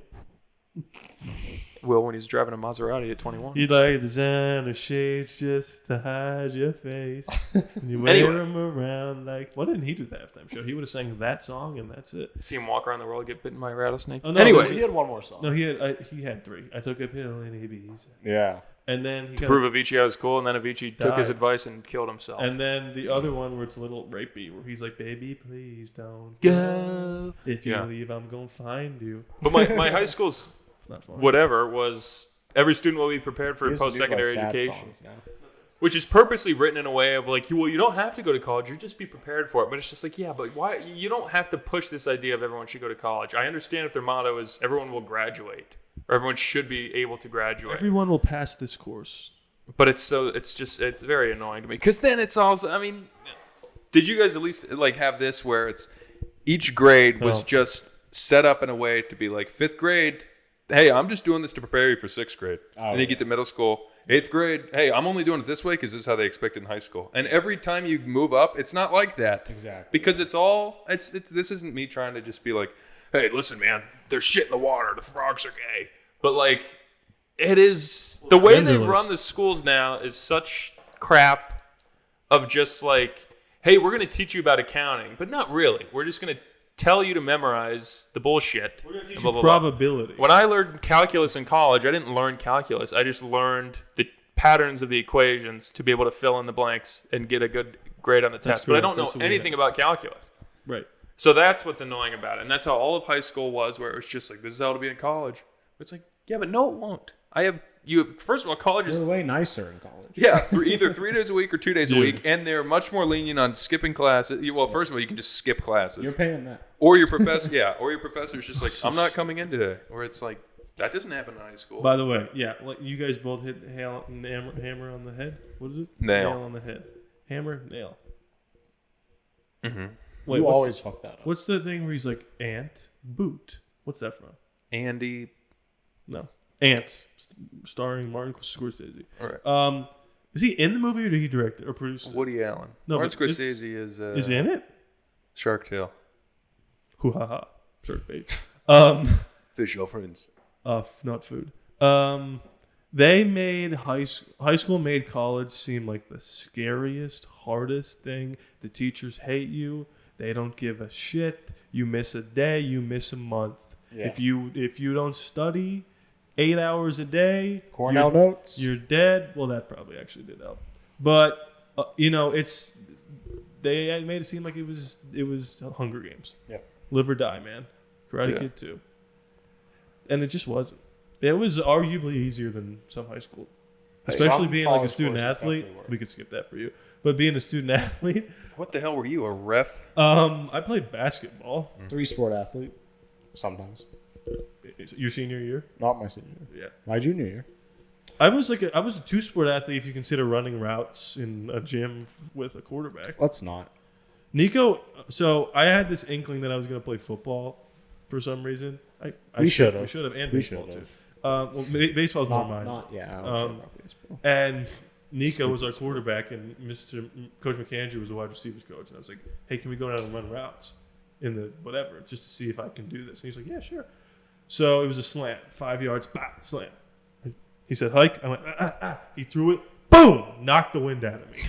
Well, when he's driving a Maserati at 21. You like designer shades just to hide your face. And you wear them around why didn't he do the halftime show? He would have sang that song and that's it. See him walk around the world, get bitten by a rattlesnake. Oh, no, anyway, he had one more song. No, he had 3. I took a pill in Ibiza. Yeah. And then he to prove Avicii I was cool, and then Avicii took his advice and killed himself. And then the other one where it's a little rapey, where he's like, "Baby, please don't go. If you leave, I'm gonna find you." But my high school's whatever was every student will be prepared for post-secondary education, which is purposely written in a way of you don't have to go to college, you just be prepared for it. But it's just but why you don't have to push this idea of everyone should go to college. I understand if their motto is everyone will graduate. Or everyone should be able to graduate. Everyone will pass this course. But it's very annoying to me. Because then it's also, did you guys at least have this where it's each grade was just set up in a way to be 5th grade, hey, I'm just doing this to prepare you for 6th grade. And you get to middle school, 8th grade, hey, I'm only doing it this way because this is how they expect it in high school. And every time you move up, it's not like that. Exactly. Because this isn't me trying to just be hey, listen, man, there's shit in the water. The frogs are gay. But it is the way they run the schools now is such crap of just hey, we're going to teach you about accounting, but not really. We're just going to tell you to memorize the bullshit. We're going to teach you probability. When I learned calculus in college, I didn't learn calculus. I just learned the patterns of the equations to be able to fill in the blanks and get a good grade on the test. But I don't know anything about calculus. Right. So that's what's annoying about it. And that's how all of high school was, where it was just this is how to be in college. It's yeah, but no, it won't. First of all, college is way nicer in college. Yeah, either 3 days a week or 2 days a week, and they're much more lenient on skipping classes. Well, first of all, you can just skip classes. You're paying that. Or your professor, or your professor's just I'm not coming in today. Or it's that doesn't happen in high school. By the way, you guys both hit hammer on the head. What is it? Nail on the head. Hammer, nail. Mm-hmm. Wait, you always fuck that up. What's the thing where he's ant, boot? What's that from? Andy. No. Ants, starring Martin Scorsese. All right. Is he in the movie or did he direct it or produce it? Woody Allen. No, Martin Scorsese is in it? Shark Tale. Hoo ha ha. Shark bait. Fish all friends. Not food. They made high school made college seem like the scariest, hardest thing. The teachers hate you. They don't give a shit. You miss a day, you miss a month. Yeah. If you don't study 8 hours a day, Cornell notes. You're dead. Well, that probably actually did help. But it's they made it seem like it was Hunger Games. Yeah. Live or die, man. Karate Kid 2. And it just wasn't. It was arguably easier than some high school. Especially being like a student athlete. We could skip that for you. But being a student athlete. What the hell were you, a ref? I played basketball. 3-sport athlete. Sometimes. Your senior year? Not my senior year. Yeah. My junior year. I was a 2-sport athlete if you consider running routes in a gym with a quarterback. Let's not. Nico, so I had this inkling that I was going to play football for some reason. We should have. We should have, and We baseball should too. have. Well, baseball's more mine. I don't care about baseball. And Nico was our quarterback, and Coach McAndrew was the wide receivers coach. And I was like, hey, can we go down and run routes in the whatever, just to see if I can do this? And he's like, yeah, sure. So it was a slant, 5 yards, slant. He said, hike. I went, He threw it, boom, knocked the wind out of me.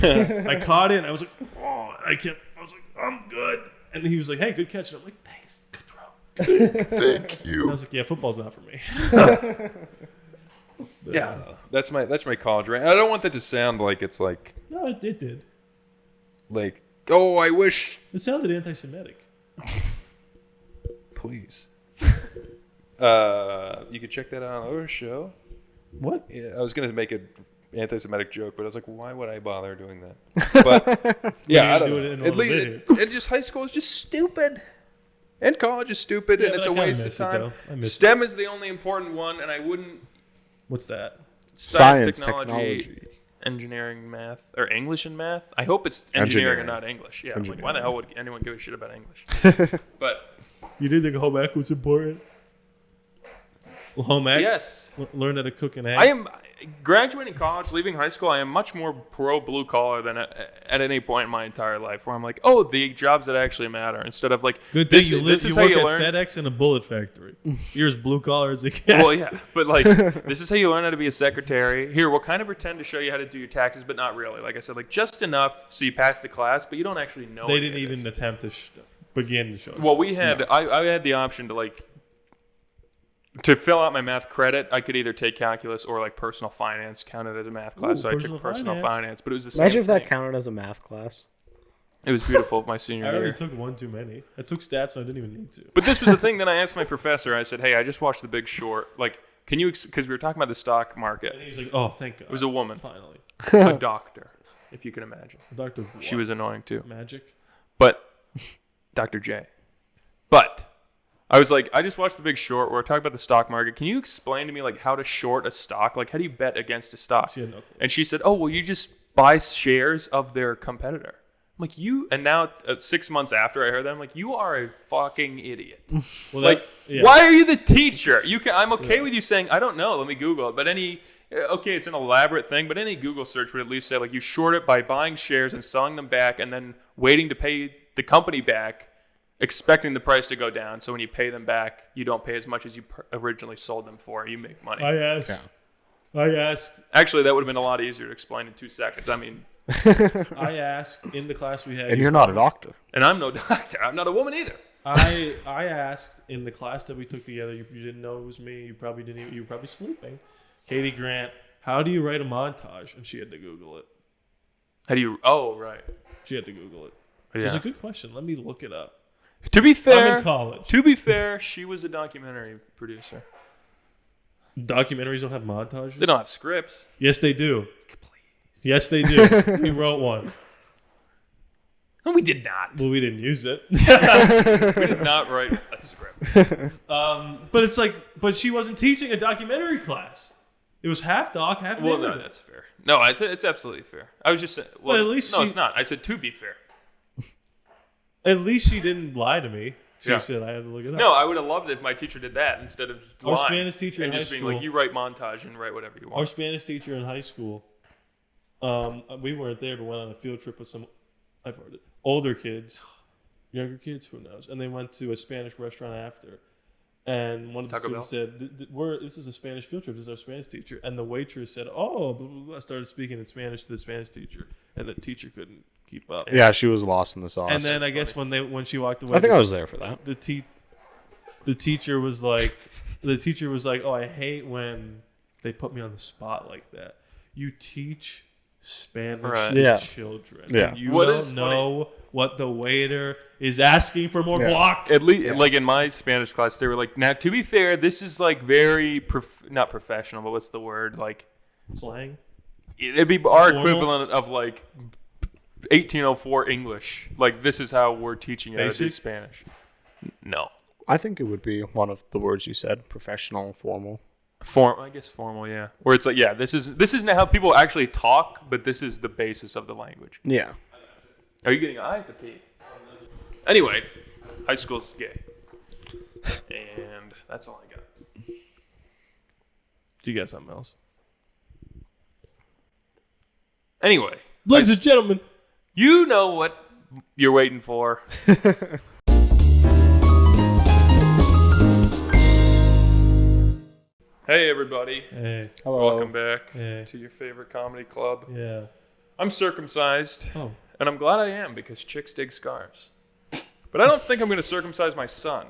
I caught it, and I was like, oh, I was like, I'm good. And he was like, hey, good catch. And I'm like, thanks, good throw. Thank you. And I was like, yeah, football's not for me. Yeah, that's my college rant. I don't want that to sound like it's like. No, it did. Like, oh, I wish. It sounded anti-Semitic. Please. You could check that out on our show. What? Yeah, I was gonna make an anti-Semitic joke, but I was like, why would I bother doing that? But yeah, I don't know. It just high school is just stupid, and college is stupid, and it's a waste of time. STEM is the only important one, and I wouldn't. What's that? Science, technology, engineering, math, or English and math. I hope it's engineering and not English. Yeah, I'm like, why the hell would anyone give a shit about English? But you didn't think home ec was important? Home ec? Yes. Learn how to cook an egg? I am graduating college, leaving high school. I am much more pro blue collar than at any point in my entire life, where I'm like, oh, the jobs that actually matter, instead of like, good thing you work at FedEx in a bullet factory. You're as blue collar as they get. Well, yeah, but like, this is how you learn how to be a secretary. Here, we'll kind of pretend to show you how to do your taxes, but not really. Like I said, like just enough so you pass the class, but you don't actually know. They didn't even attempt to begin to show. Well, we had. I had the option to like. To fill out my math credit, I could either take calculus or like personal finance counted as a math class. So I took personal finance, but it was the same Imagine if that thing. counted as a math class. It was beautiful my senior year. I already took one too many. I took stats, so I didn't even need to. But this was the thing. Then I asked my professor. I said, "Hey, I just watched The Big Short. Like, can you?" Because we were talking about the stock market. And he was like, "Oh, thank God." It was a woman, finally, a doctor, if you can imagine. A doctor. Of what? She was annoying too. Magic. But Dr. J. But. I was like, I just watched The Big Short. We're talking about the stock market. Can you explain to me like how to short a stock? Like, how do you bet against a stock? She had no clue. And she said, oh, well, you just buy shares of their competitor. I'm like, you, and now 6 months after I heard that, I'm like, you are a fucking idiot. Well, like, why are you the teacher? I'm okay with you saying, I don't know, let me Google it. But okay, it's an elaborate thing, but any Google search would at least say, like, you short it by buying shares and selling them back and then waiting to pay the company back, expecting the price to go down. So when you pay them back, you don't pay as much as you originally sold them for. You make money. I asked. Actually, that would have been a lot easier to explain in 2 seconds. I mean, I asked in the class we had. And you're not a doctor. And I'm no doctor. I'm not a woman either. I asked in the class that we took together. You didn't know it was me. You probably didn't. You were probably sleeping. Katie Grant, how do you write a montage? And she had to Google it. How do you? Oh, right. She had to Google it. Yeah. She's a good question. Let me look it up. To be fair, I'm in college. To be fair, she was a documentary producer. Documentaries don't have montages? They don't have scripts. Yes, they do. Please. Yes, they do. We wrote one. No, we did not. Well, we didn't use it. We did not write a script. But it's like, but she wasn't teaching a documentary class. It was half doc, half narrative. Well, no, that's fair. No, it's absolutely fair. I was just saying. Well, but at least it's not. I said to be fair. At least she didn't lie to me. She said I had to look it up. No, I would have loved it if my teacher did that instead of lying. Our Spanish teacher and in just high being school, like, you write montage and write whatever you want. Our Spanish teacher in high school, we weren't there, but went on a field trip with some, I've heard it, older kids, younger kids, who knows? And they went to a Spanish restaurant after, And one of the Taco students said, this is a Spanish field trip. This is our Spanish teacher. And the waitress said, oh, blah, blah, blah, started speaking in Spanish to the Spanish teacher. And the teacher couldn't keep up. Yeah, she was lost in the sauce. And then I guess when she walked away, I think I was there for that. The teacher was like, oh, I hate when they put me on the spot like that. You teach Spanish to children. Yeah. And you don't know what the waiter is asking for more block. At least, like in my Spanish class, they were like, now to be fair, this is like very, not professional, but what's the word? Like slang? It'd be our equivalent of like 1804 English. Like this is how we're teaching you how to do Spanish. No. I think it would be one of the words you said, professional, formal. I guess formal, yeah. Where it's like, yeah, this isn't how people actually talk, but this is the basis of the language. Yeah. Are you getting? I have to pee. Anyway, high school's gay, and that's all I got. Do you got something else? Anyway, ladies and gentlemen, you know what you're waiting for. Hey everybody. Hey. Hello. Welcome back to your favorite comedy club. Yeah. I'm circumcised. Oh. And I'm glad I am because chicks dig scars. But I don't think I'm going to circumcise my son.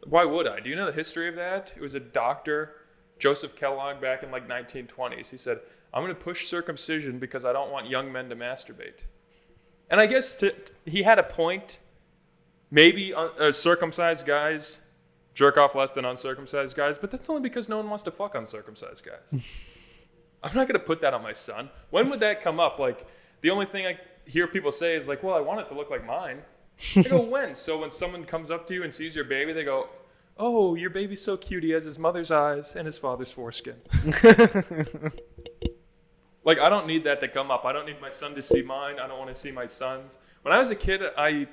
Why would I? Do you know the history of that? It was a doctor, Joseph Kellogg, back in like 1920s. He said, I'm going to push circumcision because I don't want young men to masturbate. And I guess he had a point. Maybe circumcised guys jerk off less than uncircumcised guys, but that's only because no one wants to fuck uncircumcised guys. I'm not going to put that on my son. When would that come up? Like, the only thing I hear people say is like, well, I want it to look like mine. I go, when? So when someone comes up to you and sees your baby, they go, oh, your baby's so cute. He has his mother's eyes and his father's foreskin. Like, I don't need that to come up. I don't need my son to see mine. I don't want to see my son's. When I was a kid, I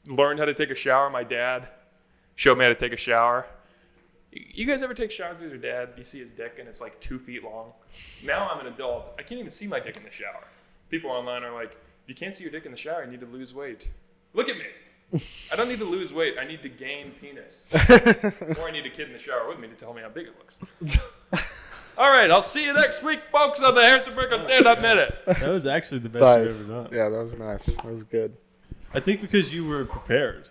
learned how to take a shower. My dad showed me how to take a shower. You guys ever take showers with your dad? You see his dick and it's like 2 feet long. Now I'm an adult. I can't even see my dick in the shower. People online are like, if you can't see your dick in the shower, you need to lose weight. Look at me. I don't need to lose weight. I need to gain penis. Or I need a kid in the shower with me to tell me how big it looks. All right, I'll see you next week, folks, on the Harrison Brickle Stand-Up Minute. That was actually the best you've ever done. Yeah, that was nice. That was good. I think because you were prepared.